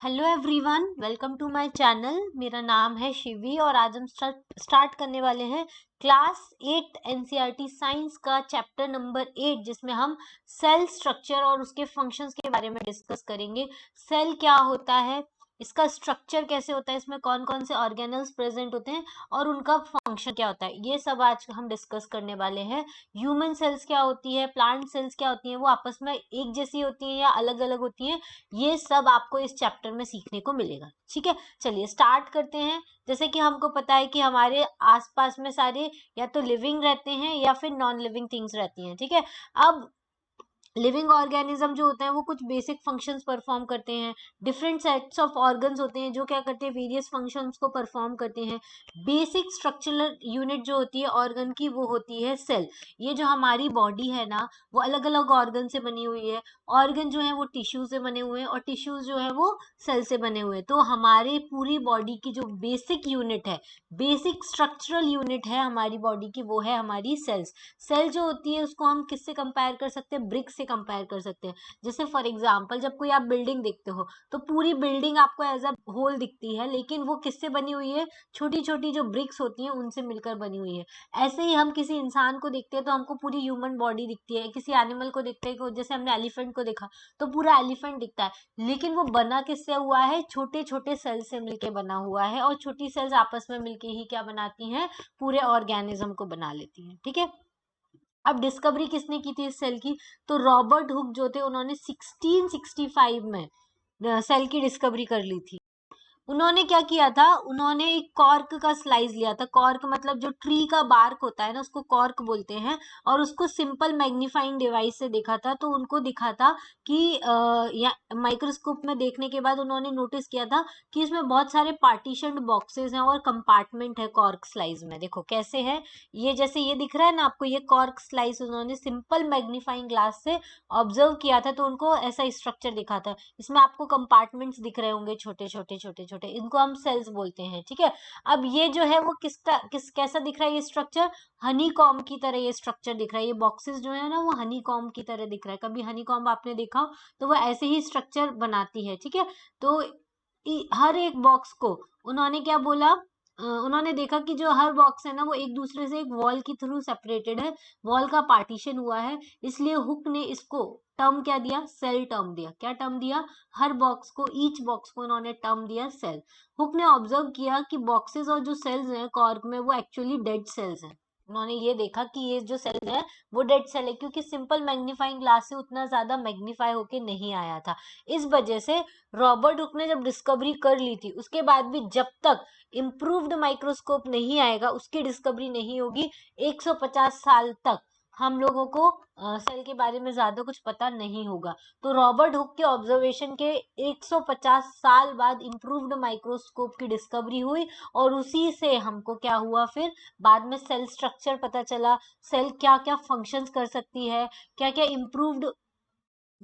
Hello everyone, welcome to my channel. मेरा नाम है शिवी और आज हम स्टार्ट करने वाले हैं क्लास 8 एनसीईआरटी साइंस का चैप्टर नंबर 8, जिसमें हम सेल स्ट्रक्चर और उसके फंक्शंस के बारे में डिस्कस करेंगे। सेल क्या होता है, इसका स्ट्रक्चर कैसे होता है, इसमें कौन कौन से ऑर्गेनल्स प्रेजेंट होते हैं और उनका फंक्शन क्या होता है, ये सब आज हम डिस्कस करने वाले हैं। ह्यूमन सेल्स क्या होती है, प्लांट सेल्स क्या होती हैं, वो आपस में एक जैसी होती हैं या अलग अलग होती हैं, ये सब आपको इस चैप्टर में सीखने को मिलेगा। ठीक है, चलिए स्टार्ट करते हैं। जैसे कि हमको पता है कि हमारे आसपास में सारे या तो लिविंग रहते हैं या फिर नॉन लिविंग थिंग्स रहती हैं। ठीक है, अब लिविंग ऑर्गेनिज्म जो होते हैं वो कुछ बेसिक फंक्शंस परफॉर्म करते हैं। डिफरेंट सेट्स ऑफ ऑर्गन्स होते हैं जो क्या करते हैं, वेरियस फंक्शंस को परफॉर्म करते हैं। बेसिक स्ट्रक्चरल यूनिट जो होती है ऑर्गन की, वो होती है सेल। ये जो हमारी बॉडी है ना, वो अलग अलग ऑर्गन से बनी हुई है। ऑर्गन जो है वो टिश्यू से बने हुए हैं और टिश्यूज जो है वो सेल से बने हुए हैं। तो हमारे पूरी बॉडी की जो बेसिक यूनिट है, बेसिक स्ट्रक्चरल यूनिट है हमारी बॉडी की, वो है हमारी सेल्स। सेल जो होती है उसको हम किससे कंपेयर कर सकते हैं, ब्रिक से कंपेयर कर सकते हैं। जैसे फॉर एग्जांपल, जब कोई आप बिल्डिंग देखते हो तो पूरी बिल्डिंग आपको एज अ होल दिखती है, लेकिन वो किससे बनी हुई है, छोटी छोटी जो ब्रिक्स होती हैं उनसे मिलकर बनी हुई है। ऐसे ही हम किसी इंसान को देखते हैं तो हमको पूरी ह्यूमन बॉडी दिखती है। किसी एनिमल को देखते हैं, जैसे हमने एलिफेंट को देखा तो पूरा एलिफेंट दिखता है, लेकिन वो बना किससे हुआ है, छोटे छोटे सेल से मिलके बना हुआ है। और छोटी सेल्स आपस में मिलके ही क्या बनाती हैं, पूरे ऑर्गेनिज्म को बना लेती हैं। ठीक है, अब डिस्कवरी किसने की थी इस सेल की, तो रॉबर्ट हुक जो थे उन्होंने 1665 में सेल की डिस्कवरी कर ली थी। उन्होंने क्या किया था, उन्होंने एक कॉर्क का स्लाइस लिया था। कॉर्क मतलब जो ट्री का बार्क होता है ना, उसको कॉर्क बोलते हैं। और उसको सिंपल मैग्नीफाइंग डिवाइस से देखा था, तो उनको दिखा था कि या माइक्रोस्कोप में देखने के बाद उन्होंने नोटिस किया था कि इसमें बहुत सारे पार्टीशन्ड बॉक्सेस हैं और कंपार्टमेंट है कॉर्क स्लाइस में। देखो कैसे है ये, जैसे ये दिख रहा है ना आपको, ये कॉर्क स्लाइस उन्होंने सिंपल मैग्नीफाइंग ग्लास से ऑब्जर्व किया था, तो उनको ऐसा स्ट्रक्चर दिखा था। इसमें आपको कंपार्टमेंट्स दिख रहे होंगे, छोटे छोटे छोटे छोटे, इनको हम सेल्स बोलते हैं। ठीक है, अब ये जो है वो कैसा दिख रहा है, ये स्ट्रक्चर हनी कॉम्ब की तरह ये स्ट्रक्चर दिख रहा है। ये बॉक्सेस जो है ना वो हनी कॉम्ब की तरह दिख रहा है। कभी हनी कॉम्ब आपने देखा हो तो वो ऐसे ही स्ट्रक्चर बनाती है। ठीक है, तो हर एक बॉक्स को उन्होंने क्या बोला, उन्होंने देखा कि जो हर बॉक्स है ना वो एक दूसरे से एक वॉल के थ्रू सेपरेटेड है, वॉल का पार्टीशन हुआ है। इसलिए हुक ने इसको टर्म क्या दिया, सेल टर्म दिया। क्या टर्म दिया, हर बॉक्स को, ईच बॉक्स को उन्होंने टर्म दिया सेल। हुक ने ऑब्जर्व किया कि बॉक्सेस और जो सेल्स हैं कॉर्क में, वो एक्चुअली डेड सेल्स हैं। उन्होंने ये देखा कि ये जो सेल्स हैं वो डेड सेल है, क्योंकि सिंपल मैग्नीफाइंग ग्लास से उतना ज्यादा मैग्नीफाई होके नहीं आया था। इस वजह से रॉबर्ट हुक ने जब डिस्कवरी कर ली थी, उसके बाद भी जब तक इम्प्रूव्ड माइक्रोस्कोप नहीं आएगा, उसकी डिस्कवरी नहीं होगी, 150 साल तक हम लोगों को सेल के बारे में ज्यादा कुछ पता नहीं होगा। तो रॉबर्ट हुक के ऑब्जर्वेशन के 150 साल बाद इम्प्रूव्ड माइक्रोस्कोप की डिस्कवरी हुई, और उसी से हमको क्या हुआ, फिर बाद में सेल स्ट्रक्चर पता चला, सेल क्या क्या फंक्शंस कर सकती है, क्या क्या इम्प्रूव्ड,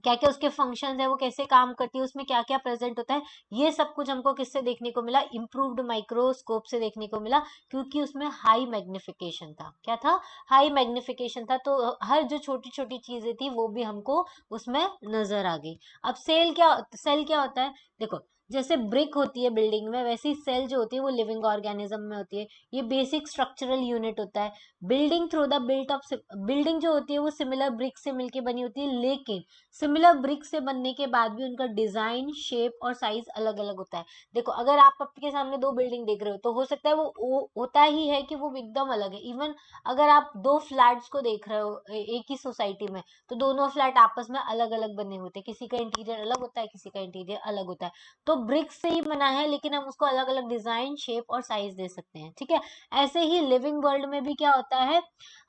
क्या क्या उसके फंक्शंस है, वो कैसे काम करती है, उसमें क्या क्या प्रेजेंट होता है, ये सब कुछ हमको किससे देखने को मिला, इम्प्रूव्ड माइक्रोस्कोप से देखने को मिला। क्योंकि उसमें हाई मैग्निफिकेशन था। क्या था, हाई मैग्निफिकेशन था, तो हर जो छोटी छोटी चीजें थी वो भी हमको उसमें नजर आ गई। अब सेल क्या होता है, देखो जैसे ब्रिक होती है बिल्डिंग में, वैसे ही सेल जो होती है वो लिविंग ऑर्गेनिज्म में होती है। ये बेसिक स्ट्रक्चरल यूनिट होता है। Building through the built of, building जो होती है वो सिमिलर ब्रिक से मिलके बनी होती है, लेकिन सिमिलर ब्रिक से बनने के बाद भी उनका डिजाइन, शेप और साइज अलग अलग होता है। देखो अगर आप आपके सामने दो बिल्डिंग देख रहे हो तो हो सकता है वो होता ही है कि वो एकदम अलग है। इवन अगर आप दो फ्लैट्स को देख रहे हो एक ही सोसाइटी में, तो दोनों फ्लैट आपस में अलग अलग बने होते हैं, किसी का इंटीरियर अलग होता है, किसी का इंटीरियर अलग होता है। तो ब्रिक से ही बना है, लेकिन हम उसको अलग अलग डिजाइन, शेप और साइज दे सकते हैं। ठीक है, ऐसे ही लिविंग वर्ल्ड में भी क्या होता है,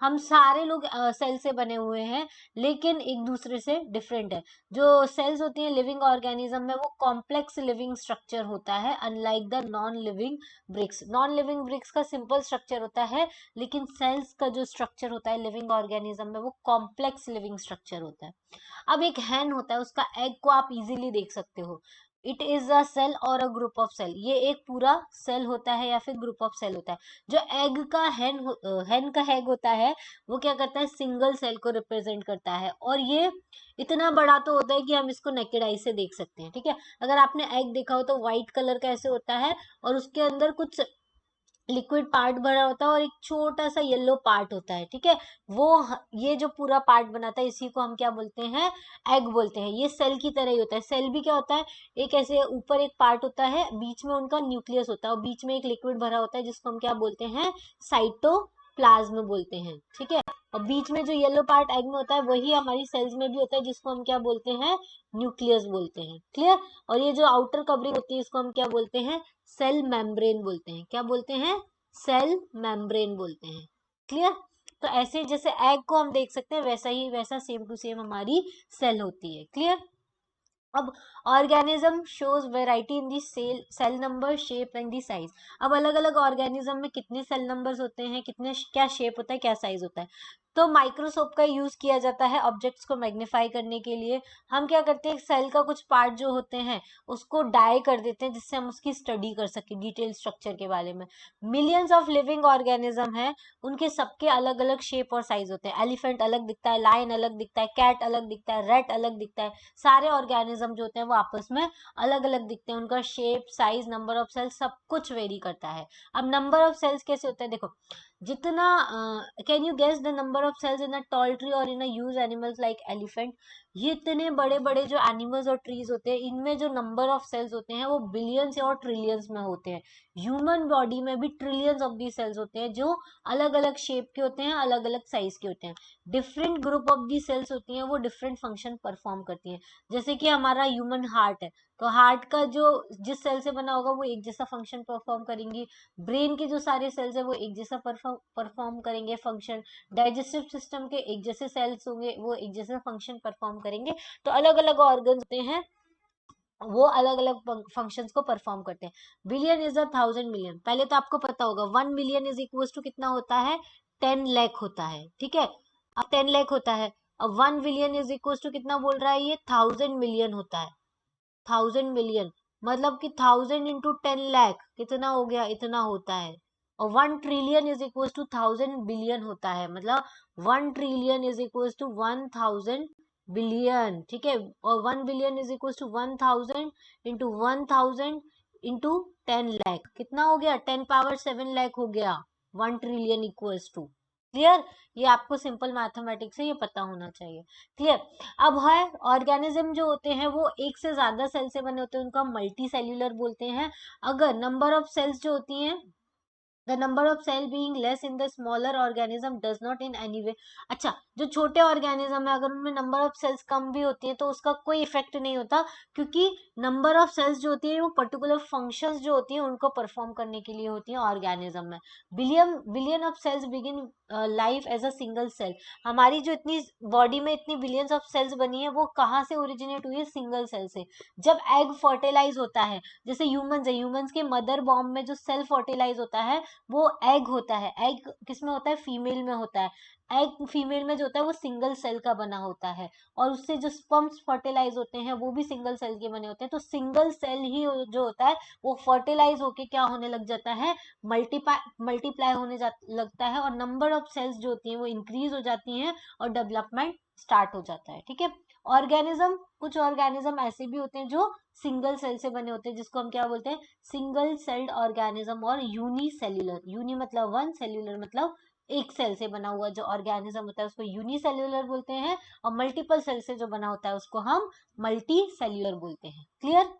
हम सारे लोग सेल से बने हुए हैं, लेकिन एक दूसरे से डिफरेंट है। जो सेल्स होती है लिविंग ऑर्गेनिज्म में, वो कॉम्प्लेक्स लिविंग स्ट्रक्चर होता है, unlike the non living bricks. Non living bricks का सिंपल स्ट्रक्चर होता है, लेकिन सेल्स का जो स्ट्रक्चर होता है लिविंग ऑर्गेनिज्म में, वो कॉम्प्लेक्स लिविंग स्ट्रक्चर होता है। अब एक हैन होता है, उसका एग को आप इजीली देख सकते हो। इट इज अ सेल और अ ग्रुप ऑफ सेल, ये एक पूरा सेल होता है या फिर ग्रुप ऑफ सेल होता है। जो एग का हेन का एग होता है वो क्या करता है, सिंगल सेल को रिप्रेजेंट करता है, और ये इतना बड़ा तो होता है कि हम इसको नेकेड आई से देख सकते हैं, ठीक है। अगर आपने एग देखा हो तो व्हाइट कलर का ऐसे होता है, और उसके अंदर कुछ लिक्विड पार्ट भरा होता है और एक छोटा सा येलो पार्ट होता है, ठीक है। ये जो पूरा पार्ट बनाता है इसी को हम क्या बोलते हैं, एग बोलते हैं। ये सेल की तरह ही होता है। सेल भी क्या होता है, एक ऐसे ऊपर एक पार्ट होता है, बीच में उनका न्यूक्लियस होता है, और बीच में एक लिक्विड भरा होता है जिसको हम क्या बोलते हैं, साइटोप्लाज्म बोलते हैं, ठीक है। और बीच में जो येलो पार्ट एग में होता है वही हमारी सेल्स में भी होता है, जिसको हम क्या बोलते हैं, न्यूक्लियस बोलते हैं, क्लियर। और ये जो आउटर कवरिंग होती है इसको हम क्या बोलते हैं, सेल मेम्ब्रेन बोलते हैं। क्या बोलते हैं, सेल मेम्ब्रेन बोलते हैं, क्लियर। तो ऐसे जैसे एग को हम देख सकते हैं वैसा सेम टू सेम हमारी सेल होती है, क्लियर। अब organism shows variety in the cell number, shape and the size. अब अलग अलग ऑर्गेनिज्म में कितने सेल नंबर्स होते हैं, कितने क्या शेप होता है, क्या साइज होता है। तो माइक्रोस्कोप का यूज किया जाता है ऑब्जेक्ट्स को मैग्नीफाई करने के लिए। हम क्या करते हैं, सेल का कुछ पार्ट जो होते हैं उसको डाई कर देते हैं जिससे हम उसकी स्टडी कर सके डिटेल स्ट्रक्चर के बारे में। मिलियंस ऑफ लिविंग ऑर्गेनिज्म है, उनके सबके अलग अलग शेप और साइज होते हैं। एलिफेंट अलग दिखता है, लायन अलग दिखता है, कैट अलग दिखता है, रैट अलग दिखता है। सारे ऑर्गेनिज्म जो होते हैं वो आपस में अलग अलग दिखते हैं, उनका shape, size, number of cells सब कुछ वेरी करता है। अब नंबर ऑफ सेल्स कैसे होता है, देखो जितना can you guess the number of cells in a tall tree और in a huge animals like elephant. ये इतने बड़े बड़े जो एनिमल्स और ट्रीज होते हैं इनमें जो नंबर ऑफ सेल्स होते हैं वो बिलियंस और ट्रिलियंस में होते हैं। ह्यूमन बॉडी में भी ट्रिलियंस ऑफ दी सेल्स होते हैं जो अलग अलग शेप के होते हैं, अलग अलग साइज के होते हैं। Different group of the cells होती हैं, वो डिफरेंट फंक्शन परफॉर्म करती हैं। जैसे कि हमारा ह्यूमन हार्ट है, तो हार्ट का जो जिस सेल से बना होगा वो एक जैसा फंक्शन परफॉर्म करेंगी। ब्रेन के जो सारे सेल्स है वो एक जैसा परफॉर्म करेंगे फंक्शन। डाइजेस्टिव सिस्टम के एक जैसे सेल्स होंगे, वो एक जैसा फंक्शन परफॉर्म करेंगे। तो अलग अलग ऑर्गन होते हैं, वो अलग अलग फंक्शंस को परफॉर्म करते हैं। बिलियन इज 1,000 मिलियन, पहले तो आपको पता होगा 1 मिलियन इज इक्वल टू कितना होता है, 10 लाख होता है, ठीक है। अब 10 लाख होता है, अब 1 बिलियन इज इक्वल टू कितना बोल रहा है, ये 1,000 मिलियन होता है। 1,000 मिलियन मतलब कि 1,000 × 10 लाख कितना हो गया, इतना होता है। और 1 trillion is equal to 1,000 billion होता है, मतलब 1 trillion is equal to 1,000 billion, ठीक है। और 1 billion is equal to 1,000 into 1,000 into 10 lakh, कितना हो गया, 10 पावर 7 लाख हो गया। 1 ट्रिलियन इक्वल्स टू, क्लियर। ये आपको सिंपल मैथमेटिक्स है, ये पता होना चाहिए, क्लियर। अब है ऑर्गेनिज्म जो होते हैं वो एक से ज्यादा सेल से बने होते हैं, उनको हम मल्टी सेल्यूलर बोलते हैं। अगर नंबर ऑफ सेल्स जो होती हैं, the number of cell being less in the smaller organism does not in any way. अच्छा, जो छोटे ऑर्गेनिज्म है अगर उनमें नंबर ऑफ सेल्स कम भी होती है तो उसका कोई इफेक्ट नहीं होता, क्योंकि नंबर ऑफ सेल्स जो होती है वो पर्टिकुलर फंक्शंस जो होती है उनको परफॉर्म करने के लिए होती है ऑर्गेनिज्म में। Billion billion of cells begin life as a single cell. हमारी जो इतनी बॉडी में इतनी बिलियंस ऑफ सेल्स बनी है वो कहाँ से ओरिजिनेट हुई है, सिंगल सेल से। जब एग फर्टिलाइज होता है, जैसे ह्यूमंस है, ह्यूमंस के मदर बॉम्ब में जो सेल फर्टिलाइज होता है वो एग होता है। एग किसमें होता है, फीमेल में होता है। एग फीमेल में जो होता है वो सिंगल सेल का बना होता है, और उससे जो स्पर्म्स फर्टिलाइज होते हैं वो भी सिंगल सेल के बने होते हैं। तो सिंगल सेल ही जो होता है वो फर्टिलाइज होके क्या होने लग जाता है, मल्टीप्लाई होने लगता है, और नंबर ऑफ सेल्स जो होती हैं वो इंक्रीज हो जाती हैं और डेवलपमेंट स्टार्ट हो जाता है, ठीक है। ऑर्गेनिज्म, कुछ ऑर्गेनिज्म ऐसे भी होते हैं जो सिंगल सेल से बने होते हैं, जिसको हम क्या बोलते हैं, सिंगल सेल्ड ऑर्गेनिज्म और यूनिसेल्यूलर। यूनि मतलब वन, सेल्यूलर मतलब एक सेल से बना हुआ जो ऑर्गेनिज्म होता है उसको यूनिसेल्यूलर बोलते हैं, और मल्टीपल सेल से जो बना होता है उसको हम मल्टी सेल्यूलर बोलते हैं, क्लियर।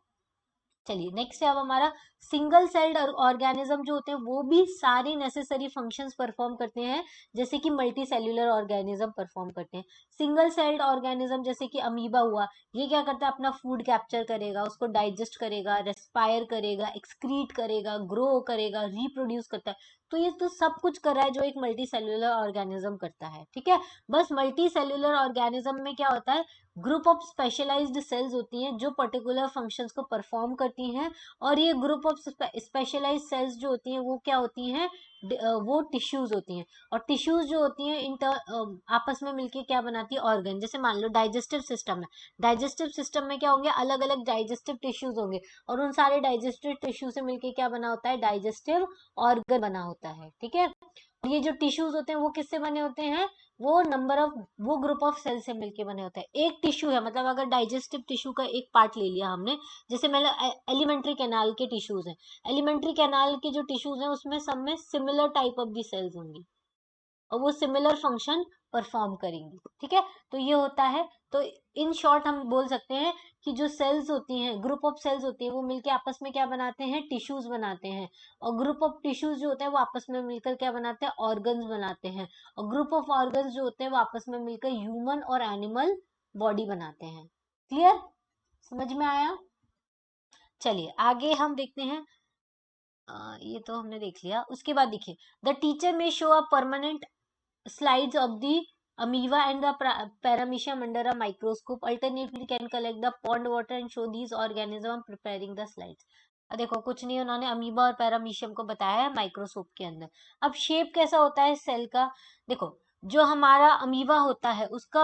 चलिए नेक्स्ट है अब हमारा सिंगल सेल्ड ऑर्गेनिज्म जो होते हैं वो भी सारी नेसेसरी फंक्शंस परफॉर्म करते हैं जैसे कि मल्टी सेल्यूलर ऑर्गेनिज्म परफॉर्म करते हैं। सिंगल सेल्ड ऑर्गेनिज्म जैसे कि अमीबा हुआ, ये क्या करता है, अपना फूड कैप्चर करेगा, उसको डाइजेस्ट करेगा, रेस्पायर करेगा, एक्सक्रीट करेगा, ग्रो करेगा, रिप्रोड्यूस करता है। तो ये तो सब कुछ कर रहा है जो एक मल्टी सेल्यूलर ऑर्गेनिज्म करता है, ठीक है। बस मल्टी सेल्यूलर ऑर्गेनिज्म में क्या होता है, ग्रुप ऑफ स्पेशलाइज्ड सेल्स होती हैं जो पर्टिकुलर फंक्शंस को परफॉर्म करती हैं, और ये ग्रुप ऑफ स्पेशलाइज्ड सेल्स जो होती हैं वो क्या होती हैं, वो टिश्यूज होती हैं। और टिश्यूज जो होती हैं आपस में मिलके क्या बनाती है, ऑर्गन। जैसे मान लो डाइजेस्टिव सिस्टम है, डाइजेस्टिव सिस्टम में क्या होंगे, अलग अलग डाइजेस्टिव टिश्यूज होंगे, और उन सारे डाइजेस्टिव टिश्यू से मिलके क्या बना होता है, डाइजेस्टिव ऑर्गन बना होता है, ठीक है। ये जो टिश्यूज होते हैं वो किससे बने होते हैं, वो ग्रुप ऑफ सेल से मिलके बने होते हैं। एक टिश्यू है, मतलब अगर डाइजेस्टिव टिश्यू का एक पार्ट ले लिया हमने, जैसे मतलब एलिमेंट्री कैनाल के टिश्यूज हैं, एलिमेंट्री कैनाल के जो टिश्यूज हैं उसमें सब में similar type of the cells होंगी और वो सिमिलर फंक्शन परफॉर्म करेंगी, ठीक है। तो ये होता है। तो इन शॉर्ट हम बोल सकते हैं कि जो सेल्स होती हैं, ग्रुप ऑफ सेल्स होती है, वो मिलके आपस में क्या बनाते हैं, टिश्यूज बनाते हैं। और ग्रुप ऑफ टिश्यूज जो होते हैं वो आपस में मिलकर क्या बनाते हैं, ऑर्गन्स बनाते हैं। और ग्रुप ऑफ ऑर्गन्स जो होते हैं वो आपस में मिलकर ह्यूमन और एनिमल बॉडी बनाते हैं। क्लियर, समझ में आया। चलिए आगे हम देखते हैं। ये तो हमने देख लिया। उसके बाद देखिए, द टीचर में show a permanent slides of the amoeba and the paramecium under a microscope. Alternately can collect the pond water and show these organisms preparing the slides. देखो कुछ नहीं, उन्होंने अमीबा और पैरामीशियम को बताया है माइक्रोस्कोप के अंदर। अब शेप कैसा होता है सेल का, देखो जो हमारा अमीबा होता है उसका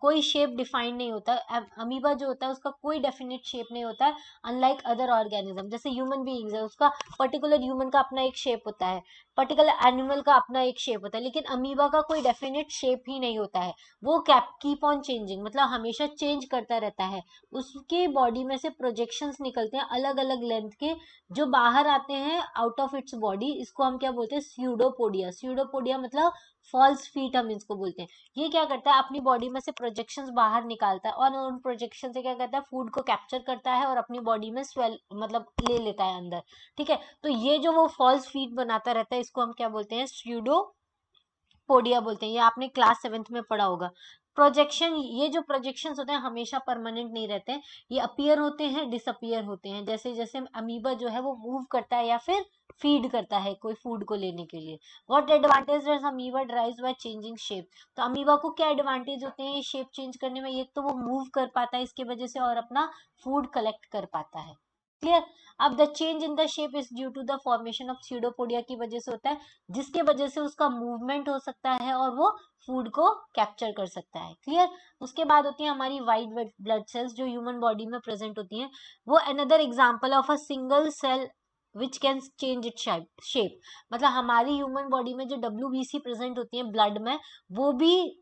कोई शेप डिफाइंड नहीं होता। अमीबा जो होता है उसका कोई डेफिनेट शेप नहीं होता है, अनलाइक अदर ऑर्गेनिज्म। जैसे ह्यूमन बीइंग्स है, उसका पर्टिकुलर ह्यूमन का अपना एक शेप होता है, पर्टिकुलर एनिमल का अपना एक शेप होता है, लेकिन अमीबा का कोई डेफिनेट शेप ही नहीं होता है। वो कीप ऑन चेंजिंग, मतलब हमेशा चेंज करता रहता है। उसके बॉडी में से प्रोजेक्शंस निकलते हैं अलग अलग लेंथ के, जो बाहर आते हैं आउट ऑफ इट्स बॉडी। इसको हम क्या बोलते हैं, स्यूडोपोडिया। स्यूडोपोडिया मतलब फॉल्स फीट हम इसको बोलते हैं। ये क्या करता है, अपनी बॉडी में से प्रोजेक्शंस बाहर निकालता है और उन प्रोजेक्शन से क्या करता है, फूड को कैप्चर करता है और अपनी बॉडी में स्वेल मतलब ले लेता है अंदर, ठीक है। तो ये जो वो फॉल्स फीट बनाता रहता है इसको हम क्या बोलते हैं, स्यूडोपोडिया बोलते हैं। ये आपने क्लास 7th में पढ़ा होगा। प्रोजेक्शन, ये जो प्रोजेक्शंस होते हैं हमेशा परमानेंट नहीं रहते हैं, ये अपीयर होते हैं, डिसअपीयर होते हैं। जैसे जैसे अमीबा जो है वो मूव करता है या फिर फीड करता है कोई फूड को लेने के लिए। What advantage does amoeba drives by changing shape. तो अमीबा को क्या एडवांटेज होते हैं ये शेप चेंज करने में, एक तो वो मूव कर पाता है इसकी वजह से, और अपना फूड कलेक्ट कर पाता है। क्लियर। अब the change in the shape is due to the formation of pseudopodia की वजह से होता है, जिसके वजह से उसका मूवमेंट हो सकता है और वो फूड को कैप्चर कर सकता है। क्लियर। उसके बाद होती है हमारी वाइट ब्लड सेल्स जो ह्यूमन बॉडी में प्रेजेंट होती हैं। वो another example of a single cell which can change it shape. मतलब हमारी ह्यूमन बॉडी में जो WBC प्रेजेंट होती है ब्लड में, वो भी,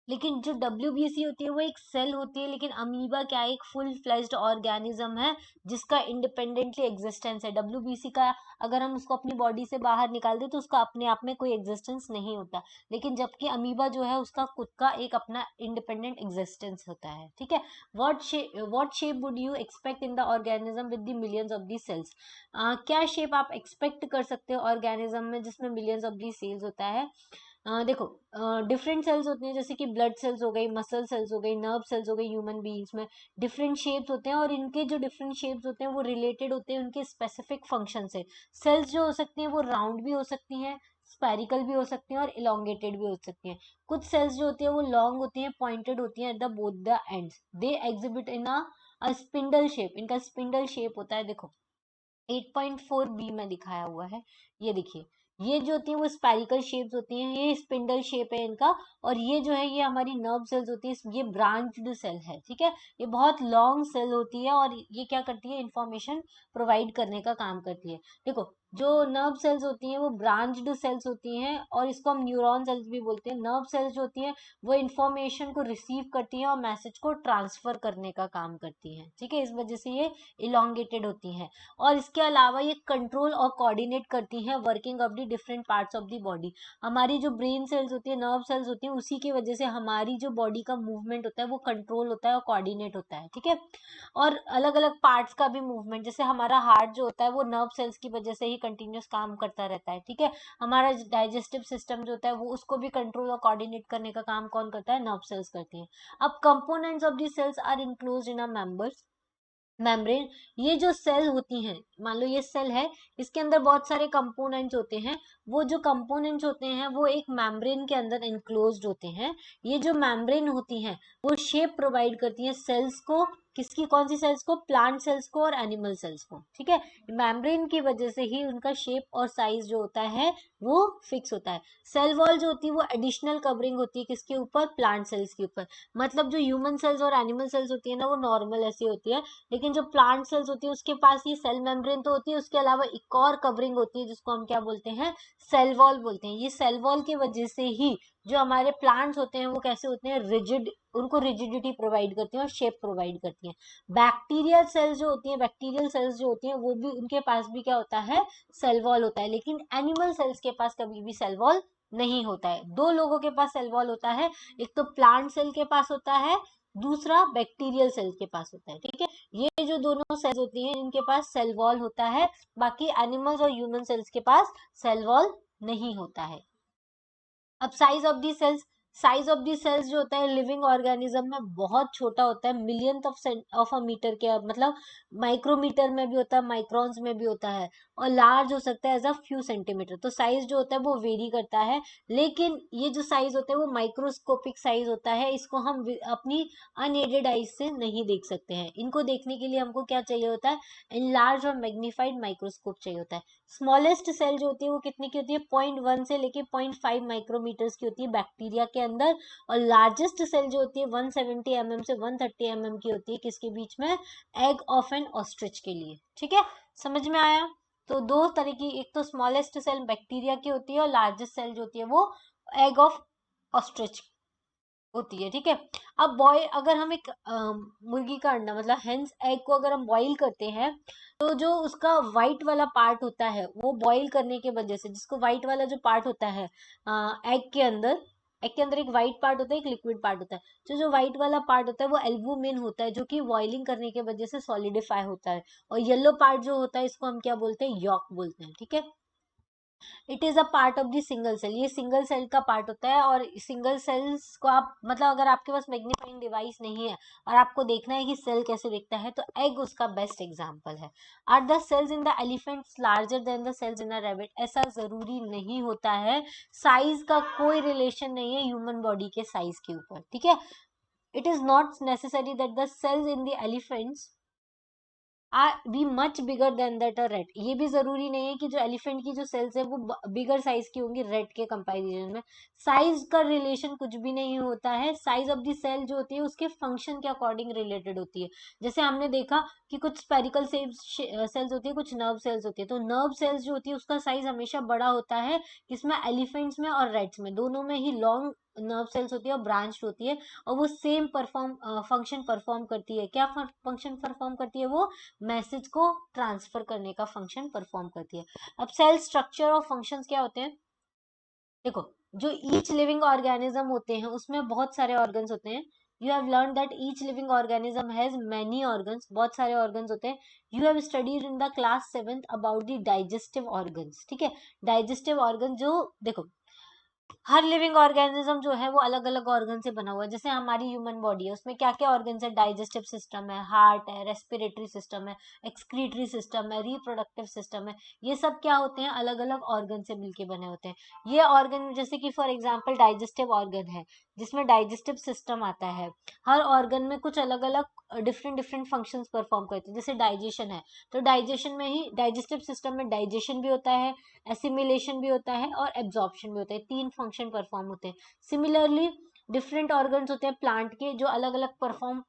लेकिन जो WBC होती है वो एक सेल होती है, लेकिन अमीबा क्या है, एक फुल फ्लेज्ड ऑर्गेनिज्म है जिसका इंडिपेंडेंटली एग्जिस्टेंस है। WBC का अगर हम उसको अपनी बॉडी से बाहर निकाल दे तो उसका अपने आप में कोई एग्जिस्टेंस नहीं होता, लेकिन जबकि अमीबा जो है उसका खुद का एक अपना इंडिपेंडेंट एग्जिस्टेंस होता है, ठीक है। What shape would you expect in the organism with the millions of the cells. क्या शेप आप एक्सपेक्ट कर सकते हो ऑर्गेनिज्म में जिसमें मिलियंस ऑफ दी सेल्स होता है। देखो डिफरेंट सेल्स होती हैं, जैसे कि ब्लड सेल्स हो गई, मसल सेल्स हो गई, नर्व सेल्स हो गई। ह्यूमन बीइंग्स में डिफरेंट शेप्स होते हैं, और इनके जो डिफरेंट शेप्स होते हैं वो रिलेटेड होते हैं उनके स्पेसिफिक फंक्शन से। सेल्स जो हो सकती हैं वो राउंड भी हो सकती हैं, स्पेरिकल भी हो सकती हैं और इलोंगेटेड भी हो सकती हैं। कुछ सेल्स जो होती है वो लॉन्ग होती हैं, पॉइंटेड होती हैं at the both the ends. They exhibit in a spindle shape. इनका स्पिंडल शेप होता है, देखो 8.4b में दिखाया हुआ है, ये देखिए। ये जो होती है वो स्पेरिकल शेप्स होती हैं, ये स्पिंडल शेप है इनका। और ये जो है ये हमारी नर्व सेल्स होती है, ये ब्रांच्ड सेल है, ठीक है। ये बहुत लॉन्ग सेल होती है और ये क्या करती है, इंफॉर्मेशन प्रोवाइड करने का काम करती है। देखो जो नर्व सेल्स होती हैं वो ब्रांच्ड सेल्स होती हैं, और इसको हम न्यूरॉन सेल्स भी बोलते हैं। नर्व सेल्स जो होती हैं वो इंफॉर्मेशन को रिसीव करती हैं और मैसेज को ट्रांसफर करने का काम करती हैं, ठीक है। इस वजह से ये इलोंगेटेड होती हैं। और इसके अलावा ये कंट्रोल और कोऑर्डिनेट करती हैं working of the different parts of the body. हमारी जो ब्रेन सेल्स होती है, नर्व सेल्स होती है, उसी की वजह से हमारी जो बॉडी का मूवमेंट होता है वो कंट्रोल होता है और कोऑर्डिनेट होता है, ठीक है। और अलग अलग पार्ट्स का भी मूवमेंट, जैसे हमारा हार्ट जो होता है वो नर्व सेल्स की वजह से ही कंटिन्यूस काम करता रहता है, ठीक है। हमारा डाइजेस्टिव सिस्टम जो होता है वो उसको भी कंट्रोल और कोऑर्डिनेट करने का काम कौन करता है, नर्व सेल्स करती हैं। अब components of the cells are enclosed in a members. Membrane, ये जो सेल होती हैं, मान लो ये सेल है, इसके अंदर बहुत सारे कंपोनेंट्स होते हैं, वो जो कंपोनेंट्स होते हैं वो एक मेम्ब्रेन के अंदर एनक्लोज्ड होते हैं। ये जो मेम्ब्रेन होती हैं वो शेप प्रोवाइड करती हैं सेल्स को, किसकी, कौन सी सेल्स को, प्लांट सेल्स को और एनिमल सेल्स को, ठीक है। मेम्ब्रेन की वजह से ही उनका शेप और साइज जो होता है वो फिक्स होता है। सेल वॉल जो होती है वो एडिशनल कवरिंग होती है किसके ऊपर, प्लांट सेल्स के ऊपर। मतलब जो ह्यूमन सेल्स और एनिमल सेल्स होती है ना वो नॉर्मल ऐसी होती है, लेकिन जो प्लांट सेल्स होती है उसके पास ये सेल मेम्ब्रेन तो होती है, उसके अलावा एक और कवरिंग होती है जिसको हम क्या बोलते हैं, सेल वॉल बोलते हैं। ये सेल वॉल की वजह से ही जो हमारे प्लांट्स होते हैं वो कैसे होते हैं, रिजिड, उनको रिजिडिटी प्रोवाइड करती है और शेप प्रोवाइड करती है। बैक्टीरियल सेल्स जो होती हैं, बैक्टीरियल सेल्स जो होती हैं वो भी, उनके पास भी क्या होता है, सेल वॉल होता है, लेकिन एनिमल सेल्स के पास कभी भी सेल वॉल नहीं होता है। दो लोगों के पास सेल वॉल होता है, एक तो प्लांट सेल के पास होता है, दूसरा बैक्टीरियल सेल के पास होता है, ठीक है। ये जो दोनों सेल्स होती हैं इनके पास सेल वॉल होता है, बाकी एनिमल्स और ह्यूमन सेल्स के पास सेल वॉल नहीं होता है। अब size of the cells, size of the cells जो होता है लिविंग ऑर्गेनिज्म में बहुत छोटा होता है, मिलियंथ ऑफ अ मीटर के, मतलब माइक्रोमीटर में भी होता है, माइक्रॉन्स में भी होता है, और लार्ज हो सकता है एज अ फ्यू सेंटीमीटर। तो साइज जो होता है वो वेरी करता है, लेकिन ये जो साइज होता है वो माइक्रोस्कोपिक साइज होता है, इसको हम अपनी अनएडेड आईज से नहीं देख सकते हैं। इनको देखने के लिए हमको क्या चाहिए होता है, इनलार्ज और मैग्नीफाइड माइक्रोस्कोप चाहिए होता है। स्मॉलेस्ट सेल जो होती है वो कितनी की होती है, 0.1 से लेके 0.5 माइक्रोमीटर्स की होती है बैक्टीरिया के अंदर, और लार्जेस्ट सेल जो होती है 170 mm से 130 mm की होती है, किसके बीच में, एग ऑफ एन ऑस्ट्रिच के लिए, ठीक है। समझ में आया। तो दो तरह की, एक तो स्मॉलेस्ट सेल बैक्टीरिया की होती है और लार्जेस्ट सेल जो होती है वो एग ऑफ ऑस्ट्रिच होती है, ठीक है। अब बॉयल, अगर हम एक मुर्गी का अंडा, मतलब हेंस एग को अगर हम बॉईल करते हैं, तो जो उसका व्हाइट वाला पार्ट होता है वो बॉईल करने के वजह से, जिसको व्हाइट वाला जो पार्ट होता है एग के अंदर, एग के अंदर एक व्हाइट पार्ट होता है, एक लिक्विड पार्ट होता है। जो जो व्हाइट वाला पार्ट होता है वो एल्बुमिन होता है, जो कि बॉइलिंग करने की वजह से सॉलिडिफाई होता है, और येलो पार्ट जो होता है इसको हम क्या बोलते हैं, यॉक बोलते हैं, ठीक है। It is a part of the single cell, ये सिंगल सेल का पार्ट होता है, और सिंगल सेल्स को आप, मतलब अगर आपके पास मैग्नीफाइंग डिवाइस नहीं है और आपको देखना है कि सेल कैसे दिखता है, तो एग उसका बेस्ट एग्जांपल है। Are the cells in the elephants larger than the cells in a rabbit, ऐसा जरूरी नहीं होता है, साइज का कोई रिलेशन नहीं है ह्यूमन बॉडी के साइज के ऊपर, ठीक है। It is not necessary that the cells in the elephants are be much bigger than that a rat, ये भी जरूरी नहीं है कि जो एलिफेंट की जो सेल्स है वो बिगर साइज की होंगी रेट के कंपैरिजन में। साइज का रिलेशन कुछ भी नहीं होता है, साइज ऑफ द सेल जो होती है उसके फंक्शन के अकॉर्डिंग रिलेटेड होती है। जैसे हमने देखा कि कुछ स्पेरिकल सेल्स होती है, कुछ नर्व सेल्स होती है, तो नर्व सेल्स जो होती है उसका साइज हमेशा बड़ा होता है, किसमें, एलिफेंट्स में और रेट्स में, दोनों में ही लॉन्ग नर्व सेल्स होती है और ब्रांच होती है, और वो सेम फंक्शन परफॉर्म करती है। क्या फंक्शन परफॉर्म करती है वो, मैसेज को ट्रांसफर करने का फंक्शन परफॉर्म करती है। अब सेल स्ट्रक्चर और फंक्शंस क्या होते हैं, देखो, जो ईच लिविंग ऑर्गेनिज्म होते हैं उसमें बहुत सारे ऑर्गन्स होते हैं। You have learn that each living organism has many organs, बहुत सारे ऑर्गन्स होते हैं। You have studied in the class 7th about the digestive organs, ठीक है। डाइजेस्टिव ऑर्गन जो, देखो, हर लिविंग ऑर्गेनिज्म जो है वो अलग अलग ऑर्गन से बना हुआ है। जैसे हमारी ह्यूमन बॉडी है, उसमें क्या क्या ऑर्गन है, डाइजेस्टिव सिस्टम है, हार्ट है, रेस्पिरेटरी सिस्टम है, एक्सक्रीटरी सिस्टम है, रिप्रोडक्टिव सिस्टम है। ये सब क्या होते हैं, अलग अलग ऑर्गन से मिलके बने होते हैं। ये ऑर्गन, जैसे कि फॉर एग्जाम्पल डाइजेस्टिव ऑर्गन है जिसमें डाइजेस्टिव सिस्टम आता है, हर ऑर्गन में कुछ अलग अलग डिफरेंट डिफरेंट फंक्शंस परफॉर्म करते हैं। जैसे डाइजेशन है, तो डाइजेशन में ही, डाइजेस्टिव सिस्टम में डाइजेशन भी होता है, एसिमिलेशन भी होता है और एब्जॉर्प्शन भी होता है, तीन फंक्शन परफॉर्म होते हैं। सिमिलरली डिफरेंट ऑर्गन्स होते हैं प्लांट के जो अलग अलग परफॉर्म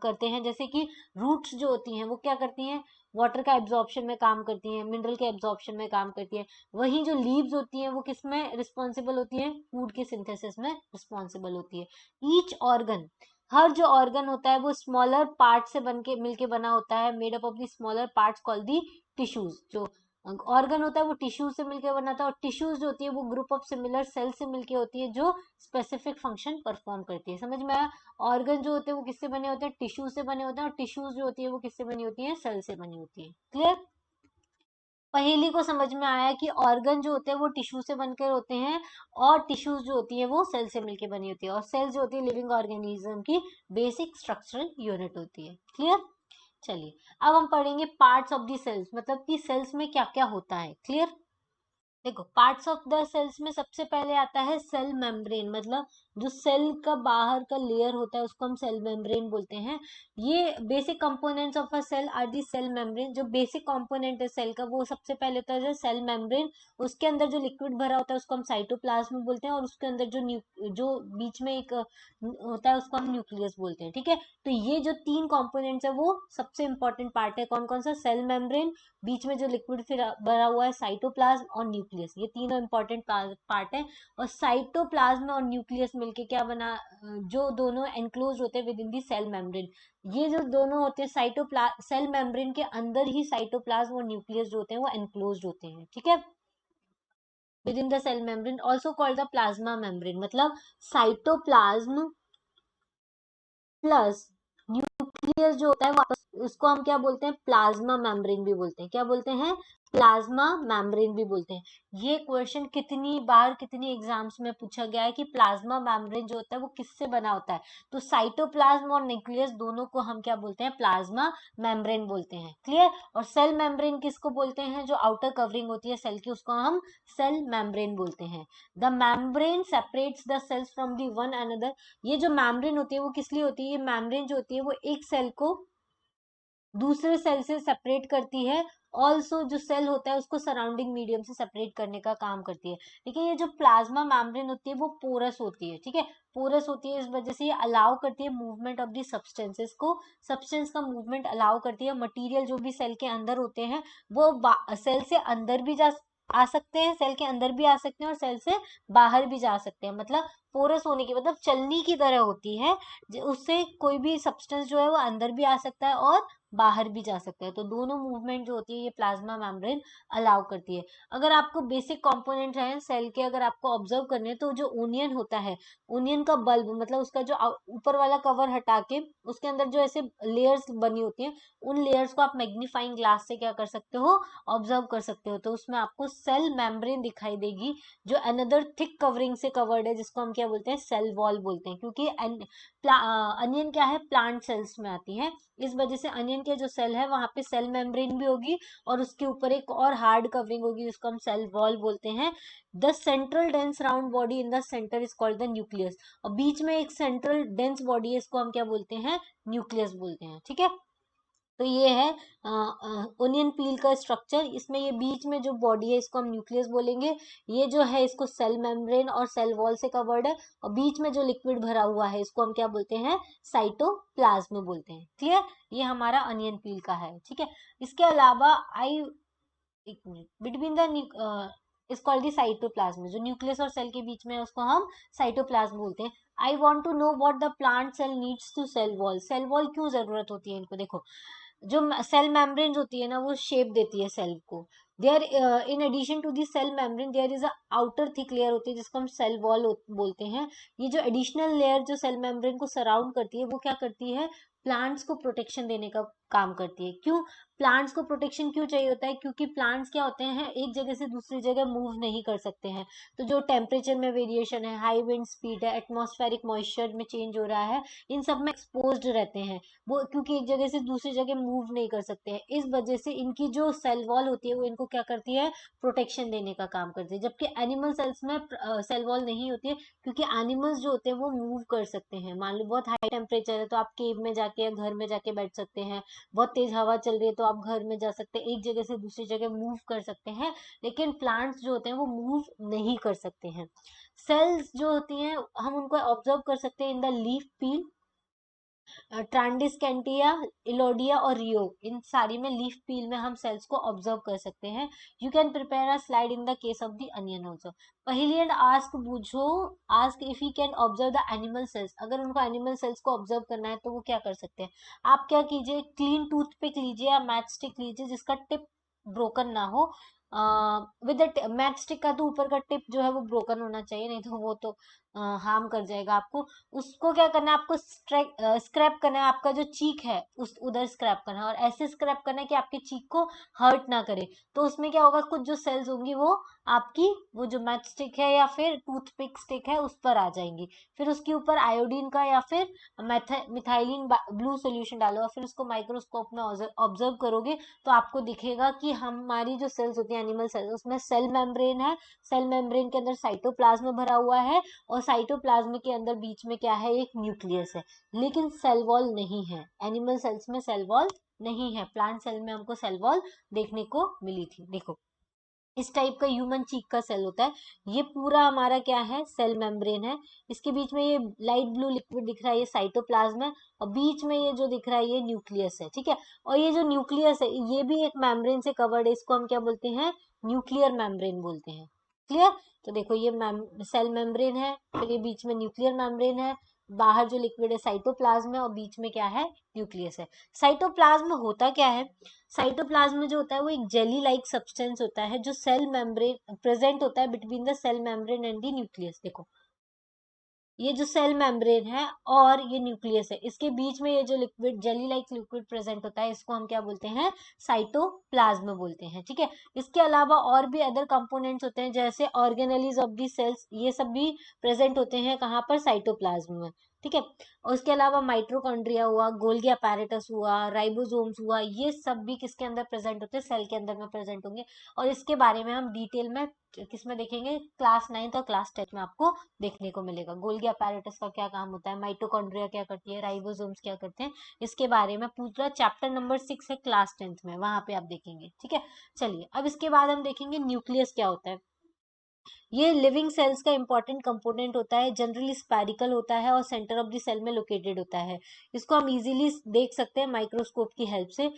करते हैं। जैसे कि रूट्स जो होती हैं वो क्या करती हैं, वाटर का एब्जॉर्प्शन में काम करती हैं, मिनरल के एब्जॉर्प्शन में काम करती है। वहीं जो लीव्स होती हैं वो किस में रिस्पॉन्सिबल होती है, फूड के सिंथेसिस में रिस्पॉन्सिबल होती है। ईच ऑर्गन, हर जो ऑर्गन होता है वो स्मॉलर पार्ट से बन के मिलके बना होता है, made up of the smaller parts called the tissues. जो ऑर्गन होता है वो टिश्यू से मिलकर बना था, और टिश्यूज जो होती है वो ग्रुप ऑफ सिमिलर सेल से मिलके होती है जो स्पेसिफिक फंक्शन परफॉर्म करती है। समझ में आया। ऑर्गन जो होते हैं वो किससे बने होते हैं, टिश्यू से बने होते हैं, और टिश्यूज जो होती है वो किससे बनी होती है, सेल से बनी होती है। क्लियर। पहेली को समझ में आया कि ऑर्गन जो होते हैं वो टिश्यू से बनकर होते हैं, और टिश्यूज जो होती है वो सेल से मिलकर बनी होती है, और सेल जो होती है लिविंग ऑर्गेनिज्म की बेसिक स्ट्रक्चरल यूनिट होती है। क्लियर। चलिए अब हम पढ़ेंगे पार्ट्स ऑफ द सेल्स, मतलब कि सेल्स में क्या क्या होता है। क्लियर? देखो पार्ट्स ऑफ द सेल्स में सबसे पहले आता है सेल मेम्ब्रेन, मतलब जो सेल का बाहर का लेयर होता है उसको हम सेल मेम्ब्रेन बोलते हैं। ये basic components of a cell are the cell membrane. जो बेसिक कंपोनेंट है सेल का वो सबसे पहले होता है सेल मेम्ब्रेन। उसके अंदर जो लिक्विड भरा होता है उसको हम साइटोप्लाज्म बोलते हैं, और उसके अंदर जो बीच में एक होता है उसको हम न्यूक्लियस बोलते हैं। ठीक है, तो ये जो तीन कंपोनेंट्स है वो सबसे इंपॉर्टेंट पार्ट है। कौन कौन सा? सेल मेम्ब्रेन, बीच में जो लिक्विड फिर भरा हुआ है साइटोप्लाज्म, और न्यूक्लियस। ये तीनों इंपॉर्टेंट पार्ट है। और साइटोप्लाज्म और न्यूक्लियस मिलके क्या बना, जो दोनों एनक्लोज होते हैं within the cell membrane. ये जो दोनों होते हैं सेल मेम्ब्रेन के अंदर ही साइटोप्लाज्म और न्यूक्लियस जो होते हैं वो एनक्लोज होते हैं। ठीक है, within the cell membrane, also called the plasma membrane. मतलब साइटोप्लाज्म प्लस न्यूक्लियस जो होता है वापस उसको हम क्या बोलते हैं? प्लाज्मा मेम्ब्रेन भी बोलते हैं। क्या बोलते हैं? प्लाज्मा मेम्ब्रेन भी बोलते हैं। ये क्वेश्चन कितनी बार कितनी एग्जाम्स में पूछा गया है कि प्लाज्मा मेम्ब्रेन जो होता है वो किससे बना होता है। तो साइटोप्लाज्म और न्यूक्लियस दोनों को हम क्या बोलते हैं? प्लाज्मा मेम्ब्रेन बोलते हैं। क्लियर? और सेल मेम्ब्रेन किसको बोलते हैं? जो आउटर कवरिंग होती है सेल की उसको हम सेल मेम्ब्रेन बोलते हैं। The membrane separates the cells from the one another. ये जो मेम्ब्रेन होती है वो किस लिए होती है? ये मेम्ब्रेन जो होती है वो एक सेल को दूसरे सेल से सेपरेट करती है। ऑल्सो जो सेल होता है उसको सराउंडिंग मीडियम से सेपरेट करने का काम करती है। लेकिन ये जो प्लाज्मा मेम्ब्रेन होती है वो पोरस होती है। ठीक है, पोरस होती है, इस वजह से ये अलाउ करती है मूवमेंट ऑफ दी सब्सटेंसेस को। सब्सटेंस का मूवमेंट अलाउ करती है। मटेरियल जो भी सेल के अंदर होते हैं वो सेल से अंदर भी आ सकते हैं, सेल के अंदर भी आ सकते हैं और सेल से बाहर भी जा सकते हैं। मतलब पोरस होने की मतलब चलनी की तरह होती है, उससे कोई भी सब्सटेंस जो है वो अंदर भी आ सकता है और बाहर भी जा सकता है। तो दोनों मूवमेंट जो होती है ये प्लाज्मा मेम्ब्रेन अलाउ करती है। अगर आपको बेसिक कंपोनेंट है सेल के अगर आपको ऑब्जर्व करने हैं, तो जो ओनियन होता है, ओनियन का बल्ब मतलब उसका जो ऊपर वाला कवर हटा के उसके अंदर जो ऐसे लेयर्स बनी होती हैं, उन लेयर्स को आप मैग्नीफाइंग ग्लास से क्या कर सकते हो? ऑब्जर्व कर सकते हो। तो उसमें आपको सेल मेम्ब्रेन दिखाई देगी जो अनदर थिक कवरिंग से कवर्ड है, जिसको हम क्या बोलते हैं? सेल वॉल बोलते हैं। क्योंकि अनियन क्या है? प्लांट सेल्स में आती है, इस वजह से अनियन के जो सेल है वहां पे सेल मेम्ब्रेन भी होगी और उसके ऊपर एक और हार्ड कवरिंग होगी जिसको हम सेल वॉल बोलते हैं। The central dense round body in the centre is called the nucleus. और बीच में एक सेंट्रल डेंस बॉडी है, इसको हम क्या बोलते हैं? न्यूक्लियस बोलते हैं। ठीक है, तो ये है ओनियन पील का स्ट्रक्चर। इसमें ये बीच में जो बॉडी है इसको हम न्यूक्लियस बोलेंगे। ये जो है इसको सेल मेम्ब्रेन और सेल वॉल से कवर्ड है, और बीच में जो लिक्विड भरा हुआ है इसको हम क्या बोलते हैं? साइटोप्लाज्म बोलते हैं। क्लियर? ये हमारा अनियन पील का है। ठीक है, इसके अलावा आई एक minute between the is called the cytoplasm. जो न्यूक्लियस और सेल के बीच में है उसको हम साइटोप्लाज्म बोलते हैं। I want to know what the plant cell needs to cell wall. Cell wall क्यों जरूरत होती है इनको? देखो जो सेल मेम्ब्रेन होती है ना वो शेप देती है सेल को। There in addition to the cell membrane there is a outer thick layer होती है जिसको हम सेल वॉल बोलते हैं। ये जो एडिशनल लेयर जो सेल मेम्ब्रेन को सराउंड करती है वो क्या करती है? प्लांट्स को प्रोटेक्शन देने का काम करती है। क्यों प्लांट्स को प्रोटेक्शन क्यों चाहिए होता है? क्योंकि प्लांट्स क्या होते हैं, एक जगह से दूसरी जगह मूव नहीं कर सकते हैं। तो जो टेम्परेचर में वेरिएशन है, हाई विंड स्पीड है, एटमॉस्फेरिक मॉइस्चर में चेंज हो रहा है, इन सब में एक्सपोज्ड रहते हैं वो, क्योंकि एक जगह से दूसरी जगह मूव नहीं कर सकते हैं। इस वजह से इनकी जो सेल वॉल होती है वो इनको क्या करती है? प्रोटेक्शन देने का काम करती है। जबकि एनिमल सेल्स में सेल वॉल नहीं होती है, क्योंकि एनिमल्स जो होते हैं वो मूव कर सकते हैं। मान लो बहुत हाई टेम्परेचर है तो आप केव में जाके या घर में जाके बैठ सकते हैं। बहुत तेज हवा चल रही है तो आप घर में जा सकते हैं, एक जगह से दूसरी जगह मूव कर सकते हैं। लेकिन प्लांट्स जो होते हैं वो मूव नहीं कर सकते हैं। सेल्स जो होती हैं हम उनको ऑब्जर्व कर सकते हैं इन द लीफ पील, ट्रांडिस्केंटिया, इलोडिया और रियो, इन सारी में लीफ पील में हम सेल्स को ऑब्जर्व कर सकते हैं। You can prepare a slide in the case of the onion also. पहली एंड आस्क बूझो, ask if he can observe the animal cells. अगर उनको एनिमल सेल्स को ऑब्जर्व करना है तो वो क्या कर सकते हैं? आप क्या कीजिए, क्लीन टूथपिक लीजिए या मैच स्टिक लीजिए जिसका टिप ब्रोकन ना हो। विद मैच स्टिक का तो ऊपर का टिप जो है वो ब्रोकन होना चाहिए, नहीं तो वो तो हार्म कर जाएगा आपको। उसको क्या करना है, आपको स्क्रैप करना है, आपका जो चीक है उस उधर स्क्रैप करना है, और ऐसे स्क्रैप करना है कि आपके चीक को हर्ट ना करे। तो उसमें क्या होगा, कुछ जो सेल्स होंगी वो आपकी वो जो मैच स्टिक है या फिर टूथपिक स्टिक है उस पर आ जाएंगी। फिर उसके ऊपर आयोडीन का या फिर मिथाइलिन ब्लू सोल्यूशन डालो और फिर उसको माइक्रोस्कोप में ऑब्जर्व करोगे तो आपको दिखेगा कि हमारी जो सेल्स होती है एनिमल सेल्स, उसमें सेल मेम्ब्रेन है, सेल मेम्ब्रेन के अंदर साइटोप्लाज्म भरा हुआ है, और साइटोप्लाज्म के अंदर बीच में क्या है, एक न्यूक्लियस है। लेकिन सेल वॉल नहीं है, एनिमल सेल्स में सेल वॉल नहीं है। प्लांट सेल में हमको सेल वॉल देखने को मिली थी। देखो इस टाइप का ह्यूमन चीक का सेल होता है। ये पूरा हमारा क्या है, सेल मेम्ब्रेन है। इसके बीच में ये लाइट ब्लू लिक्विड दिख रहा है, ये साइटोप्लाज्म है, और बीच में ये जो दिख रहा है ये न्यूक्लियस है। ठीक है, और ये जो न्यूक्लियस है ये भी एक मेम्ब्रेन से कवर्ड है, इसको हम क्या बोलते हैं, न्यूक्लियर मेम्ब्रेन बोलते हैं। क्लियर। तो देखो ये सेल मेम्ब्रेन है, फिर ये बीच में न्यूक्लियर मेम्ब्रेन है, बाहर जो लिक्विड है साइटोप्लाज्म है, और बीच में क्या है, न्यूक्लियस है। साइटोप्लाज्म होता क्या है, साइटोप्लाज्म जो होता है वो एक जेली लाइक सब्सटेंस होता है जो सेल मेम्ब्रेन प्रेजेंट होता है between the cell membrane and the nucleus. देखो ये जो सेल मेम्ब्रेन है और ये न्यूक्लियस है, इसके बीच में ये जो liquid jelly like liquid present होता है इसको हम क्या बोलते हैं, साइटोप्लाज्म बोलते हैं। ठीक है, इसके अलावा और भी अदर कंपोनेंट्स होते हैं जैसे ऑर्गेनेलीज ऑफ दी सेल्स, ये सब भी प्रेजेंट होते हैं कहाँ पर, साइटोप्लाज्म में। ठीक है, और उसके अलावा माइट्रोकॉन्ड्रिया हुआ, गोल्गी अपैरेटस हुआ, राइबोसोम्स हुआ, ये सब भी किसके अंदर प्रेजेंट होते हैं, सेल के अंदर में प्रेजेंट होंगे। और इसके बारे में हम डिटेल में किसमें देखेंगे, क्लास 9th और क्लास 10 में आपको देखने को मिलेगा। गोल्गी अपैरेटस का क्या काम होता है, माइटोकॉन्ड्रिया क्या करती है, राइबोसोम्स क्या करते हैं, इसके बारे में पूरा चैप्टर नंबर 6 है क्लास 10th में, वहां पे आप देखेंगे। ठीक है, चलिए अब इसके बाद हम देखेंगे न्यूक्लियस क्या होता है। ये लिविंग सेल्स का इंपॉर्टेंट कंपोनेंट होता है, जनरली स्पैरिकल होता है और सेंटर ऑफ द सेल में लोकेटेड होता है। इसको हम इजीली देख सकते हैं माइक्रोस्कोप की हेल्प से।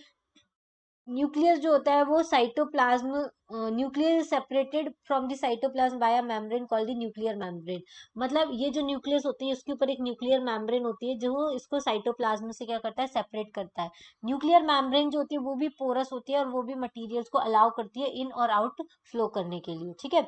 न्यूक्लियस जो होता है वो cytoplasm, nucleus separated from the cytoplasm by a membrane called the nuclear membrane. मतलब ये जो न्यूक्लियस होती है उसके ऊपर एक न्यूक्लियर मेम्ब्रेन होती है जो इसको साइटोप्लाज्म से क्या करता है, सेपरेट करता है। न्यूक्लियर मेम्ब्रेन जो होती है वो भी पोरस होती है और वो भी मटेरियल्स को अलाउ करती है इन और आउट फ्लो करने के लिए। ठीक है,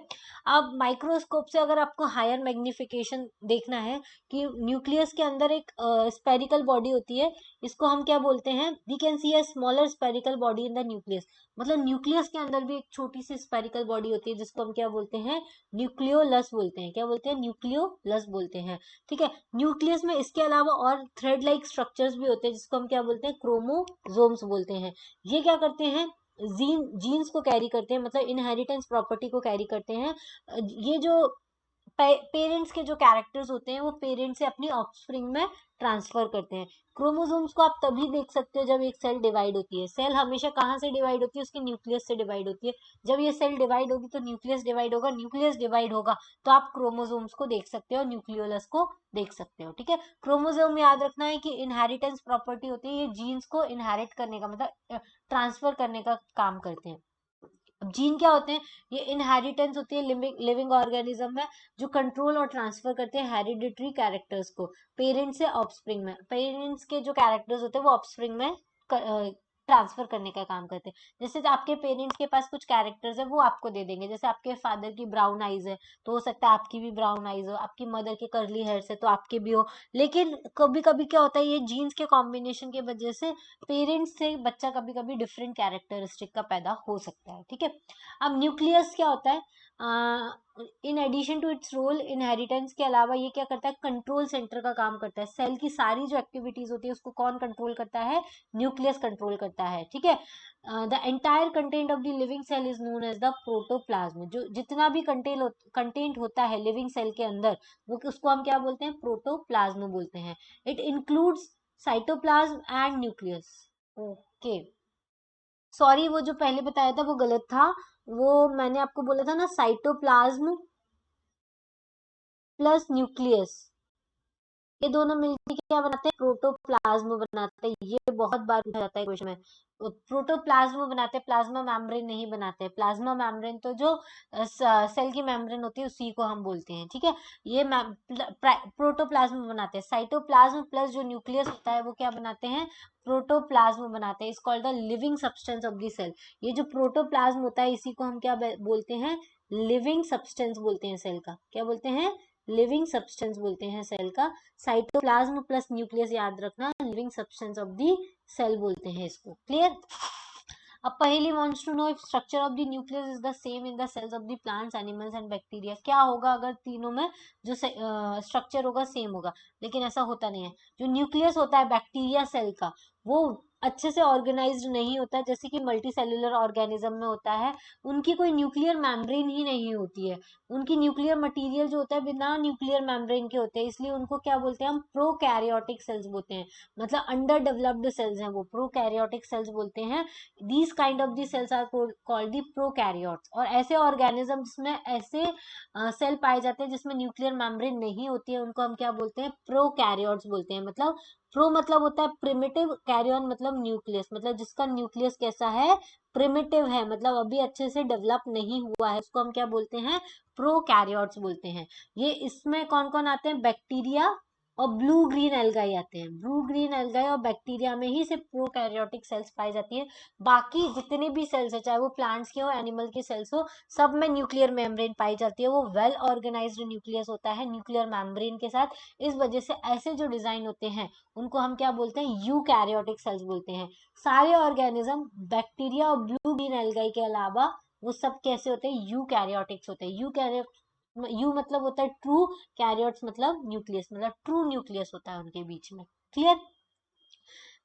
अब माइक्रोस्कोप से अगर आपको हायर मैग्निफिकेशन देखना है कि न्यूक्लियस के अंदर एक स्पेरिकल बॉडी होती है, इसको हम क्या बोलते हैं, we can see a smaller spherical body in the nucleus. मतलब न्यूक्लियस के अंदर भी एक छोटी सी स्पेरिकल बॉडी होती है जिसको हम क्या बोलते हैं, न्यूक्लियोलस बोलते हैं। क्या बोलते हैं, न्यूक्लियोलस बोलते हैं। ठीक है, न्यूक्लियस में इसके अलावा और थ्रेड लाइक स्ट्रक्चर्स भी होते हैं जिसको हम क्या बोलते हैं, क्रोमोसोम्स बोलते हैं। ये क्या करते हैं, जीन्स को कैरी करते हैं, मतलब इनहेरिटेंस प्रॉपर्टी को कैरी करते हैं। ये जो पेरेंट्स के जो कैरेक्टर्स होते हैं वो पेरेंट्स से अपनी ऑफस्प्रिंग में ट्रांसफर करते हैं। क्रोमोसोम्स को आप तभी देख सकते हो जब एक सेल डिवाइड होती है। सेल हमेशा कहाँ से डिवाइड होती है, उसके न्यूक्लियस से डिवाइड होती है। जब ये सेल डिवाइड होगी तो न्यूक्लियस डिवाइड होगा, न्यूक्लियस डिवाइड होगा तो आप क्रोमोसोम्स को देख सकते हो, न्यूक्लियोलस को देख सकते हो। ठीक है, क्रोमोसोम याद रखना है कि इनहेरिटेंस प्रॉपर्टी होती है, ये जीन्स को इनहेरिट करने का मतलब ट्रांसफर करने का काम करते हैं। अब जीन क्या होते हैं, ये इनहेरिटेंस होती है लिविंग ऑर्गेनिज्म में, जो कंट्रोल और ट्रांसफर करते हैं हेरिडिटरी कैरेक्टर्स को पेरेंट्स से ऑफस्प्रिंग में। पेरेंट्स के जो कैरेक्टर्स होते हैं वो ऑफस्प्रिंग में ट्रांसफर करने का काम करते हैं। जैसे आपके पेरेंट्स के पास कुछ कैरेक्टर्स है वो आपको दे देंगे, जैसे आपके फादर की ब्राउन आईज है तो हो सकता है आपकी भी ब्राउन आईज हो, आपकी मदर के कर्ली हेयर्स है तो आपके भी हो। लेकिन कभी कभी क्या होता है, ये जीन्स के कॉम्बिनेशन की वजह से पेरेंट्स से बच्चा कभी कभी डिफरेंट कैरेक्टरिस्टिक का पैदा हो सकता है। ठीक है, अब न्यूक्लियस क्या होता है, in addition to its role inheritance के अलावा ये क्या करता है, कंट्रोल सेंटर का काम करता है। सेल की सारी जो एक्टिविटीज होती है उसको कौन कंट्रोल करता है, न्यूक्लियस कंट्रोल करता है। ठीक है, the entire content of the living cell is known as the protoplasm. जो जितना भी कंटेंट होता है लिविंग सेल के अंदर वो उसको हम क्या बोलते हैं, प्रोटोप्लाज्म बोलते हैं। It includes cytoplasm and nucleus. Okay, sorry वो जो पहले बताया था वो गलत था। वो मैंने आपको बोला था ना, साइटोप्लाज्म प्लस न्यूक्लियस, ये दोनों मिलकर क्या बनाते हैं, प्रोटोप्लाज्म बनाते हैं। ये बहुत बार पूछा जाता है क्वेश्चन में। प्रोटोप्लाज्म बनाते हैं, प्लाज्मा मेम्ब्रेन नहीं बनाते। प्लाज्मा मेम्ब्रेन तो जो सेल की मेम्ब्रेन होती है उसी को हम बोलते हैं। ठीक है, ये प्रोटोप्लाज्म बनाते हैं। साइटोप्लाज्म प्लस जो न्यूक्लियस होता है वो क्या बनाते हैं, प्रोटोप्लाज्म बनाते हैं। Is called the living substance of the cell. ये जो प्रोटोप्लाज्म होता है इसी को हम क्या बोलते हैं, लिविंग सब्सटेंस बोलते हैं सेल का। क्या बोलते हैं, लिविंग सब्सटेंस बोलते हैं सेल का। साइटोप्लाज्म प्लस न्यूक्लियस याद रखना, living substance of the cell बोलते हैं इसको। क्लियर। अब पहली wants to know if structure of the nucleus is the same in the cells of the plants, animals and bacteria। क्या होगा अगर तीनों में जो स्ट्रक्चर होगा सेम होगा, लेकिन ऐसा होता नहीं है। जो न्यूक्लियस होता है बैक्टीरिया सेल का वो अच्छे से ऑर्गेनाइज्ड नहीं होता, जैसे कि मल्टी सेलुलर ऑर्गेनिज्म में होता है। उनकी कोई न्यूक्लियर मेम्ब्रेन ही नहीं होती है, उनकी न्यूक्लियर मटेरियल जो होता है बिना न्यूक्लियर मेम्ब्रेन के होते हैं, इसलिए उनको क्या बोलते हैं हम, प्रोकैरियोटिक सेल्स बोलते हैं। मतलब अंडर डेवलप्ड सेल्स हैं वो, प्रोकैरियोटिक सेल्स बोलते हैं। these kind of the cells are called the prokaryotes। और ऐसे ऑर्गेनिज्म जिसमें ऐसे सेल पाए जाते हैं जिसमें न्यूक्लियर मेम्ब्रेन नहीं होती है, उनको हम क्या बोलते हैं, प्रोकैरियोट्स बोलते हैं। मतलब प्रो मतलब होता है प्रिमिटिव, कैरियन मतलब न्यूक्लियस, मतलब जिसका न्यूक्लियस कैसा है, प्रिमिटिव है, मतलब अभी अच्छे से डेवलप नहीं हुआ है, उसको हम क्या बोलते हैं, प्रोकैरियोट्स बोलते हैं। ये इसमें कौन कौन आते हैं, बैक्टीरिया और ब्लू ग्रीन एल्गाई आते हैं। ब्लू ग्रीन एल्गाई और बैक्टीरिया में ही सिर्फ प्रोकैरियोटिक सेल्स पाई जाती है। बाकी जितने भी सेल्स है, चाहे वो प्लांट्स के हो, एनिमल के सेल्स हो, सब में न्यूक्लियर मेम्ब्रेन पाई जाती है। वो वेल ऑर्गेनाइज्ड न्यूक्लियस होता है न्यूक्लियर मेम्ब्रेन के साथ। इस वजह से ऐसे जो डिजाइन होते हैं उनको हम क्या बोलते हैं, यूकैरियोटिक सेल्स बोलते हैं। सारे ऑर्गेनिज्म बैक्टीरिया और ब्लू ग्रीन एल्गाई के अलावा वो सब कैसे होते हैं, यूकैरियोटिक्स होते हैं। यू मतलब होता है ट्रू, कैरियोट्स मतलब न्यूक्लियस, मतलब ट्रू न्यूक्लियस होता है उनके बीच में। क्लियर।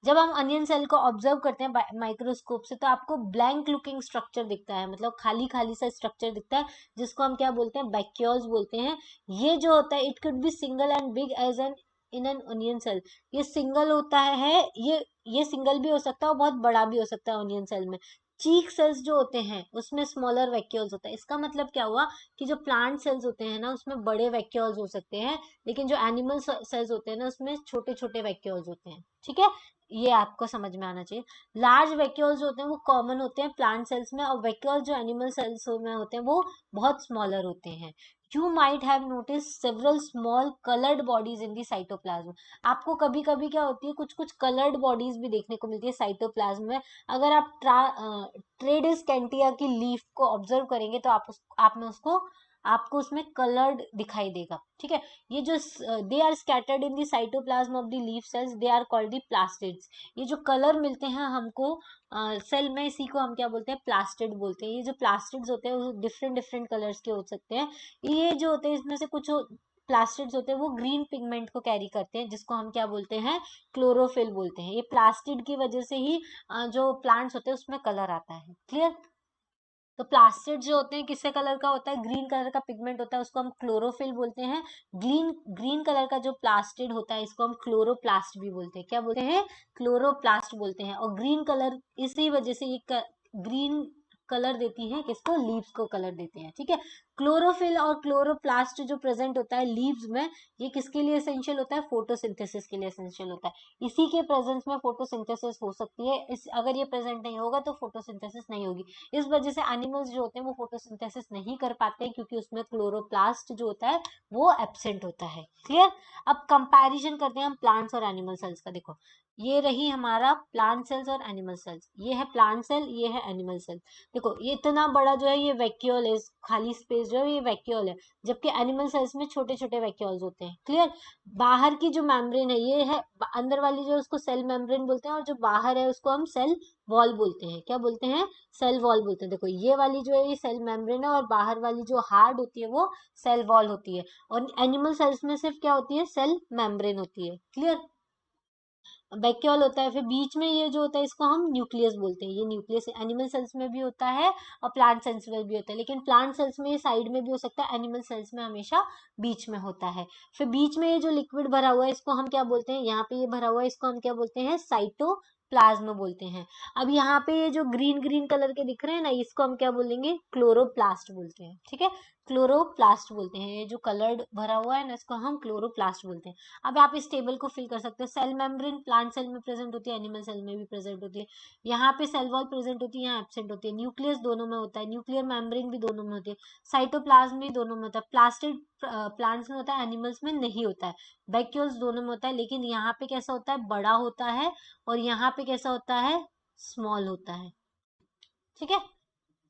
जब हम अनियन सेल को ऑब्जर्व करते हैं माइक्रोस्कोप से तो आपको ब्लैंक लुकिंग स्ट्रक्चर दिखता है, मतलब खाली खाली सा स्ट्रक्चर दिखता है, जिसको हम क्या बोलते हैं, वैक्यूल्स बोलते हैं। ये जो होता है it could be single and big as an in an onion cell. ये सिंगल होता है, ये सिंगल भी हो सकता है और बहुत बड़ा भी हो सकता है अनियन सेल में। चीक सेल्स जो होते हैं उसमें स्मॉलर वैक्यूल्स होता है। इसका मतलब क्या हुआ कि जो प्लांट सेल्स होते हैं ना उसमें बड़े वैक्यूल्स हो सकते हैं, लेकिन जो एनिमल सेल्स होते हैं ना उसमें छोटे छोटे वैक्यूल्स होते हैं। ठीक है, ये आपको समझ में आना चाहिए। लार्ज वैक्यूल्स जो होते हैं वो कॉमन होते हैं प्लांट सेल्स में, और वैक्यूल्स जो एनिमल सेल्स में होते हैं वो बहुत स्मॉलर होते हैं। You might have notice several small coloured bodies in the cytoplasm. आपको कभी कभी क्या होती है, कुछ कुछ कलर्ड बॉडीज भी देखने को मिलती है साइटोप्लाज्म में। अगर आप ट्रेडिस कैंटिया की लीफ को ऑब्जर्व करेंगे तो आप में उसको आपको उसमें कलर्ड दिखाई देगा। ठीक है, ये जो they are scattered in the cytoplasm of the leaf cells, they are called the plastids. ये जो कलर मिलते हैं हमको सेल में, इसी को हम क्या बोलते हैं, प्लास्टिड बोलते हैं। ये जो प्लास्टिड्स होते हैं वो डिफरेंट डिफरेंट कलर्स के हो सकते हैं। ये जो होते हैं इसमें से कुछ प्लास्टिड्स होते हैं वो ग्रीन पिगमेंट को कैरी करते हैं, जिसको हम क्या बोलते हैं, क्लोरोफिल बोलते हैं। ये प्लास्टिड की वजह से ही जो प्लांट्स होते हैं उसमें कलर आता है। क्लियर। तो प्लास्टिड जो होते हैं किससे कलर का होता है, ग्रीन कलर का पिगमेंट होता है, उसको हम क्लोरोफिल बोलते हैं। ग्रीन ग्रीन कलर का जो प्लास्टिड होता है इसको हम क्लोरोप्लास्ट भी बोलते हैं। क्या बोलते हैं, क्लोरोप्लास्ट बोलते हैं। और ग्रीन कलर इसी वजह से ये ग्रीन कलर देती है, किसको, लीव्स को कलर देते हैं। ठीक है, क्लोरोफिल और क्लोरोप्लास्ट जो प्रेजेंट होता है लीव्स में, ये किसके लिए एसेंशियल होता है, फोटोसिंथेसिस के लिए एसेंशियल होता है। इसी के प्रेजेंस में फोटोसिंथेसिस हो सकती है। इस अगर ये प्रेजेंट नहीं होगा तो फोटोसिंथेसिस नहीं होगी। इस वजह से एनिमल्स जो होते हैं वो फोटोसिंथेसिस नहीं कर पाते हैं, क्योंकि उसमें क्लोरोप्लास्ट जो होता है वो एब्सेंट होता है। क्लियर। अब कंपैरिजन करते हैं हम प्लांट्स और एनिमल सेल्स का। देखो, ये रही हमारा प्लांट सेल्स और एनिमल सेल्स, ये है प्लांट सेल, ये है एनिमल सेल। देखो ये इतना बड़ा जो है ये वैक्यूल है, खाली स्पेस जो है ये वैक्यूल है, जबकि एनिमल सेल्स में छोटे छोटे वैक्यूल्स होते हैं। क्लियर। बाहर की जो मेम्ब्रेन है ये है, अंदर वाली जो उसको सेल मेम्ब्रेन बोलते हैं, और जो बाहर है उसको हम सेल वॉल बोलते हैं। क्या बोलते हैं, सेल वॉल बोलते हैं। देखो ये वाली जो है ये सेल मेम्ब्रेन है, और बाहर वाली जो हार्ड होती है वो सेल वॉल होती है। और एनिमल सेल्स में सिर्फ क्या होती है, सेल मेम्ब्रेन होती है। क्लियर। वैक्यूल होता है, फिर बीच में ये जो होता है इसको हम न्यूक्लियस बोलते हैं। ये न्यूक्लियस एनिमल सेल्स में भी होता है और प्लांट सेल्स में भी होता है, लेकिन प्लांट सेल्स में ये साइड में भी हो सकता है, एनिमल सेल्स में हमेशा बीच में होता है। फिर बीच में ये जो लिक्विड भरा हुआ है इसको हम क्या बोलते हैं, यहाँ पे ये भरा हुआ है इसको हम क्या बोलते हैं, साइटोप्लाज्म बोलते हैं। अब यहाँ पे ये जो ग्रीन ग्रीन कलर के दिख रहे हैं ना, इसको हम क्या बोलेंगे, क्लोरोप्लास्ट बोलते हैं। ठीक है, क्लोरोप्लास्ट बोलते हैं। ये जो कलर्ड भरा हुआ है ना इसको हम क्लोरोप्लास्ट बोलते हैं। अब आप इस टेबल को फिल कर सकते हो। सेल मेम्ब्रेन प्लांट सेल में प्रेजेंट होती है, एनिमल सेल में भी प्रेजेंट होती है। यहाँ पे सेल वॉल प्रेजेंट होती है, यहाँ एब्सेंट होती है। न्यूक्लियस दोनों में होता है, न्यूक्लियर मेम्ब्रेन भी दोनों में होती है, साइटोप्लाज्म भी दोनों में होता है। प्लास्टिड प्लांट्स में होता है, एनिमल्स में नहीं होता है। वैक्यूल्स दोनों में होता है, लेकिन यहाँ पे कैसा होता है, बड़ा होता है, और यहाँ पे कैसा होता है, स्मॉल होता है। ठीक है,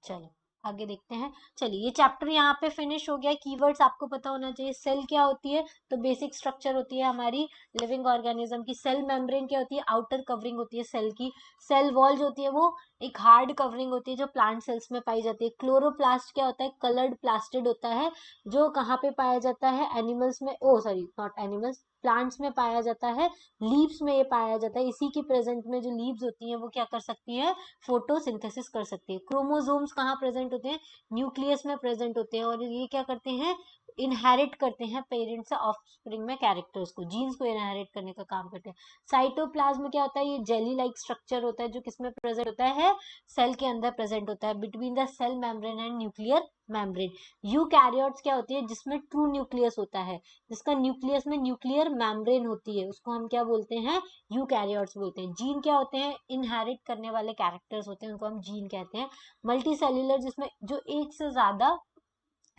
चलो। आगे देखते हैं। चलिए ये चैप्टर यहाँ पे फिनिश हो गया। कीवर्ड्स आपको पता होना चाहिए। सेल क्या होती है, तो बेसिक स्ट्रक्चर होती है हमारी लिविंग ऑर्गेनिज्म की। सेल मेम्ब्रेन क्या होती है, आउटर कवरिंग होती है सेल की। सेल वॉल जो होती है वो एक हार्ड कवरिंग होती है जो प्लांट सेल्स में पाई जाती है। क्लोरोप्लास्ट क्या होता है, कलर्ड प्लास्टिड होता है जो कहाँ पे पाया जाता है, एनिमल्स में, ओ सॉरी नॉट एनिमल्स, प्लांट्स में पाया जाता है। लीव्स में ये पाया जाता है। इसी की प्रेजेंट में जो लीव्स होती हैं वो क्या कर सकती है, फोटोसिंथेसिस कर सकती है। क्रोमोसोम्स कहाँ प्रेजेंट होते हैं, न्यूक्लियस में प्रेजेंट होते हैं। और ये क्या करते हैं, इनहेरिट करते हैं पेरेंट्स से ऑफस्प्रिंग में कैरेक्टर्स को, जीन्स को इनहेरिट करने का काम करते हैं। साइटोप्लाज्म क्या होता है, ये जेली लाइक स्ट्रक्चर होता है जो किसमें प्रेजेंट होता है, सेल के अंदर प्रेजेंट होता है, between the cell membrane and nuclear membrane. Eukaryotes क्या होती है, जिसमें ट्रू न्यूक्लियस होता है, जिसका न्यूक्लियस में न्यूक्लियर मेम्ब्रेन होती है, उसको हम क्या बोलते हैं, यूकैरियोट्स बोलते हैं। जीन क्या होते हैं, इनहेरिट करने वाले कैरेक्टर्स होते हैं, उनको हम जीन कहते हैं। मल्टी सेल्यूलर, जिसमें जो एक से ज्यादा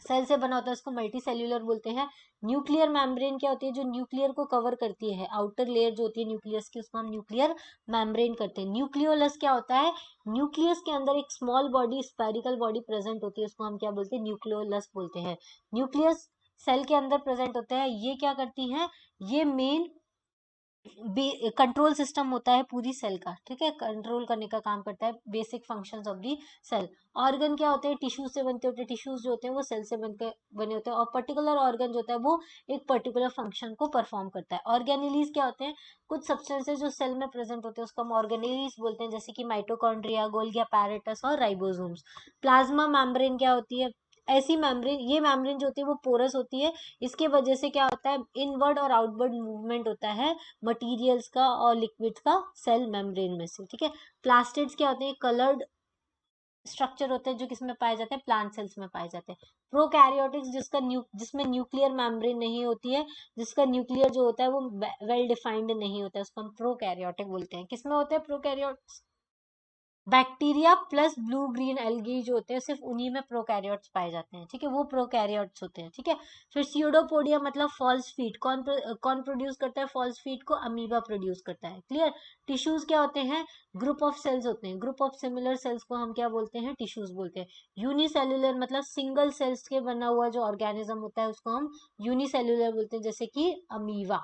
सेल से बना होता है उसको मल्टी सेल्यूलर बोलते हैं। न्यूक्लियर मेम्ब्रेन क्या होती है, जो न्यूक्लियर को कवर करती है, आउटर लेयर जो होती है न्यूक्लियस की, उसको हम न्यूक्लियर मेम्ब्रेन करते हैं। न्यूक्लियोलस क्या होता है, न्यूक्लियस के अंदर एक small body, spherical body present होती है, उसको हम क्या बोलते हैं, न्यूक्लियोलस बोलते हैं। न्यूक्लियस सेल के अंदर प्रेजेंट होता है। ये क्या करती है, ये मेन कंट्रोल सिस्टम होता है पूरी सेल का, ठीक है, कंट्रोल करने का काम करता है, basic functions of the cell. Organ क्या होते हैं, टिश्यू से बनते होते हैं, टिश्यूज जो होते हैं वो सेल से बने होते हैं। और पर्टिकुलर ऑर्गन जो होता है वो एक पर्टिकुलर फंक्शन को परफॉर्म करता है। ऑर्गेनेलीज क्या होते हैं, कुछ सब्सटेंसेज जो सेल में प्रेजेंट होते हैं उसको हम ऑर्गेनेलीज बोलते हैं, जैसे कि माइटोकॉन्ड्रिया, गोल्गी अपैरेटस और राइबोसोम्स। प्लाज्मा मेम्ब्रेन क्या होती है, ऐसी मेम्ब्रेन, ये मेम्ब्रेन जो होती है वो पोरस होती है। इसके वजह से क्या होता है, इनवर्ड और आउटवर्ड मूवमेंट होता है मटेरियल्स का और लिक्विड्स का सेल मेम्ब्रेन में से, ठीक है। प्लास्टिड्स क्या होते हैं, कलर्ड स्ट्रक्चर होते हैं जो किसमें पाए जाते हैं, प्लांट सेल्स में पाए जाते हैं। प्रोकैरियोटिक्स, जिसमें न्यूक्लियर मेम्ब्रेन नहीं होती है, जिसका न्यूक्लियर जो होता है वो वेल डिफाइंड नहीं होता है, उसको हम प्रोकैरियोटिक बोलते हैं। किसमें होते हैं prokaryotes, bacteria plus blue green algae जो होते हैं सिर्फ उन्हीं में प्रोकैरियोट्स पाए जाते हैं, ठीक है, वो प्रोकैरियोट्स होते हैं, ठीक है। फिर स्यूडोपोडिया मतलब फॉल्स फीट, कौन प्रोड्यूस करता है फॉल्स फीट को, अमीबा प्रोड्यूस करता है, क्लियर। टिश्यूज क्या होते हैं, ग्रुप ऑफ सेल्स होते हैं, ग्रुप ऑफ सिमिलर सेल्स को हम क्या बोलते हैं, टिश्यूज बोलते हैं। यूनिसेल्युलर मतलब सिंगल सेल्स के बना हुआ जो ऑर्गेनिज्म होता है उसको हम यूनिसेल्युलर बोलते हैं, जैसे कि अमीबा,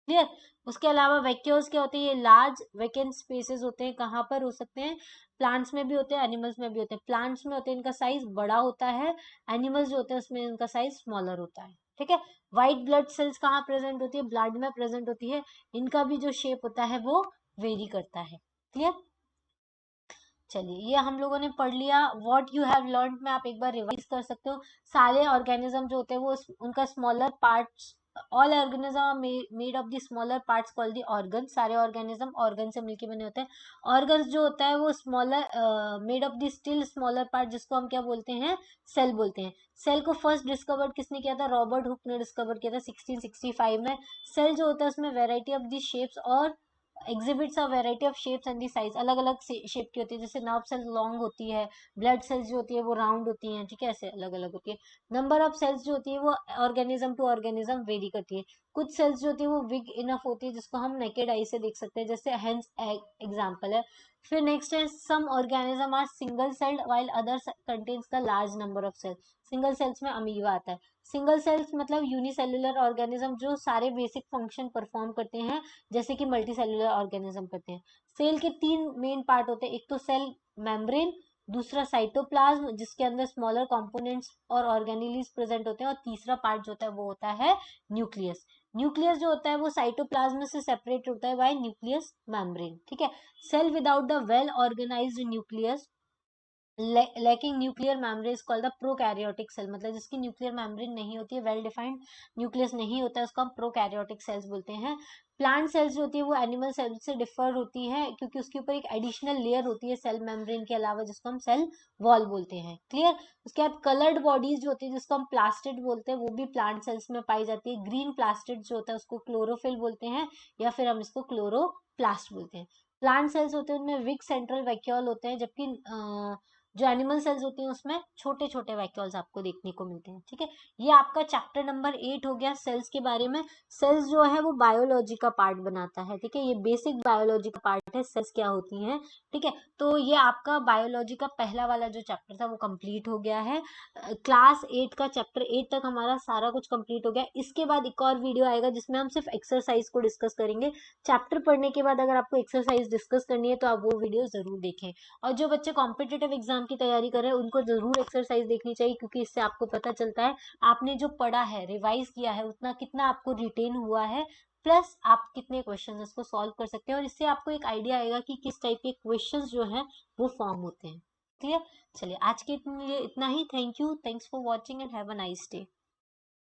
क्लियर। उसके अलावा वैक्यूल्स क्या होते हैं, ये लार्ज वैकेंट स्पेसेस होते हैं, कहाँ पर हो सकते हैं, प्लांट्स में भी होते हैं, एनिमल्स में भी होते हैं। प्लांट्स में होते हैं इनका साइज बड़ा होता है, एनिमल्स जो होते हैं उसमें इनका साइज स्मॉलर होता है, ठीक है। व्हाइट ब्लड सेल्स कहाँ प्रेजेंट होती है, ब्लड में प्रेजेंट होती है, इनका भी जो शेप होता है वो वेरी करता है, क्लियर। चलिए ये हम लोगों ने पढ़ लिया। व्हाट यू हैव लर्न में आप एक बार रिवाइज कर सकते हो। सारे ऑर्गेनिज्म जो होते हैं वो उनका smaller parts, all organism made of the smaller parts called the organ. सारे ऑर्गेनिज्म ऑर्गन से मिलके बने होते हैं। ऑर्गन्स जो होता है वो smaller made of the still smaller part, जिसको हम क्या बोलते हैं, सेल बोलते हैं। सेल को फर्स्ट डिस्कवर्ड किसने किया था, रॉबर्ट हुक ने डिस्कवर किया था 1665 में। सेल जो होता है उसमें वेराइटी ऑफ द शेप्स और exhibits a variety of shapes and the size, अलग अलग शेप की होती है, जैसे नर्व सेल्स लॉन्ग होती है, ब्लड सेल्स जो होती है वो राउंड होती हैं, ठीक है, ऐसे अलग अलग होती है। नंबर ऑफ सेल्स जो होती है वो ऑर्गेनिज्म टू ऑर्गेनिज्म वेरी करती है। कुछ सेल्स जो होती है वो बिग इनफ होती है जिसको हम नेकेड आई से देख सकते हैं, जैसे हेंस एग्जाम्पल है। फिर नेक्स्ट है some organism are single celled while other contains the large number of cells. Single cells में अमीबा आता है। सिंगल सेल्स मतलब यूनिसेल्युलर ऑर्गेनिज्म जो सारे बेसिक फंक्शन परफॉर्म करते हैं, जैसे कि मल्टी सेल्युलर ऑर्गेनिज्म करते हैं। सेल के तीन मेन पार्ट होते हैं, एक तो सेल मेम्ब्रेन, दूसरा साइटोप्लाज्म जिसके अंदर स्मॉलर कंपोनेंट्स और ऑर्गेनेलीज प्रेजेंट होते हैं, और तीसरा पार्ट जो होता है वो होता है न्यूक्लियस। न्यूक्लियस जो होता है वो साइटोप्लाज्म से सेपरेट होता है बाय न्यूक्लियस मेम्ब्रेन, ठीक है। Cell without the well organised nucleus lacking nuclear membrane is called the prokaryotic cell, मतलब जिसकी न्यूक्लियर मेम्ब्रेन नहीं होती है, वेल डिफाइंड न्यूक्लियस नहीं होता है, उसको हम प्रोकैरियोटिक सेल्स बोलते हैं। प्लांट सेल्स जो होती है वो एनिमल सेल्स से डिफर होती है क्योंकि उसके ऊपर एक एडिशनल लेयर होती है सेल मेम्ब्रेन के अलावा, जिसको हम सेल वॉल बोलते हैं, क्लियर। उसके बाद कलर्ड बॉडीज जो होती है जिसको हम प्लास्टिड बोलते हैं, वो भी प्लांट सेल्स में पाई जाती है। ग्रीन प्लास्टिड जो होता है उसको क्लोरोफिल बोलते हैं, या फिर हम इसको क्लोरोप्लास्ट बोलते हैं। प्लांट सेल्स होते हैं उनमें विग सेंट्रल वैक्यूल होते हैं, जबकि जो एनिमल सेल्स होती हैं उसमें छोटे छोटे वैक्यूल्स आपको देखने को मिलते हैं। ठीक है, ये आपका चैप्टर नंबर 8 हो गया सेल्स के बारे में। सेल्स जो है वो बायोलॉजी का पार्ट बनाता है। ठीक है, ये बेसिक बायोलॉजी का पार्ट है, सेल्स क्या होती हैं। ठीक है, तो ये आपका बायोलॉजी का पहला वाला जो चैप्टर था वो कंप्लीट हो गया है। क्लास 8 का चैप्टर 8 तक हमारा सारा कुछ कंप्लीट हो गया। इसके बाद एक और वीडियो आएगा जिसमें हम सिर्फ एक्सरसाइज को डिस्कस करेंगे। चैप्टर पढ़ने के बाद अगर आपको एक्सरसाइज डिस्कस करनी है तो आप वो वीडियो जरूर देखें। और जो बच्चे कॉम्पिटिटिव एग्जाम की तैयारी कर रहे हैं उनको जरूर एक्सरसाइज देखनी चाहिए, क्योंकि इससे आपको पता चलता है आपने जो पढ़ा है, रिवाइज किया है, उतना कितना आपको रिटेन हुआ है, प्लस आप कितने क्वेश्चन इसको सॉल्व कर सकते हैं। और इससे आपको एक आइडिया आएगा कि किस टाइप के क्वेश्चंस जो है वो फॉर्म होते हैं। क्लियर? चलिए आज के लिए इतना ही। Thank you, thanks for watching and have a nice day.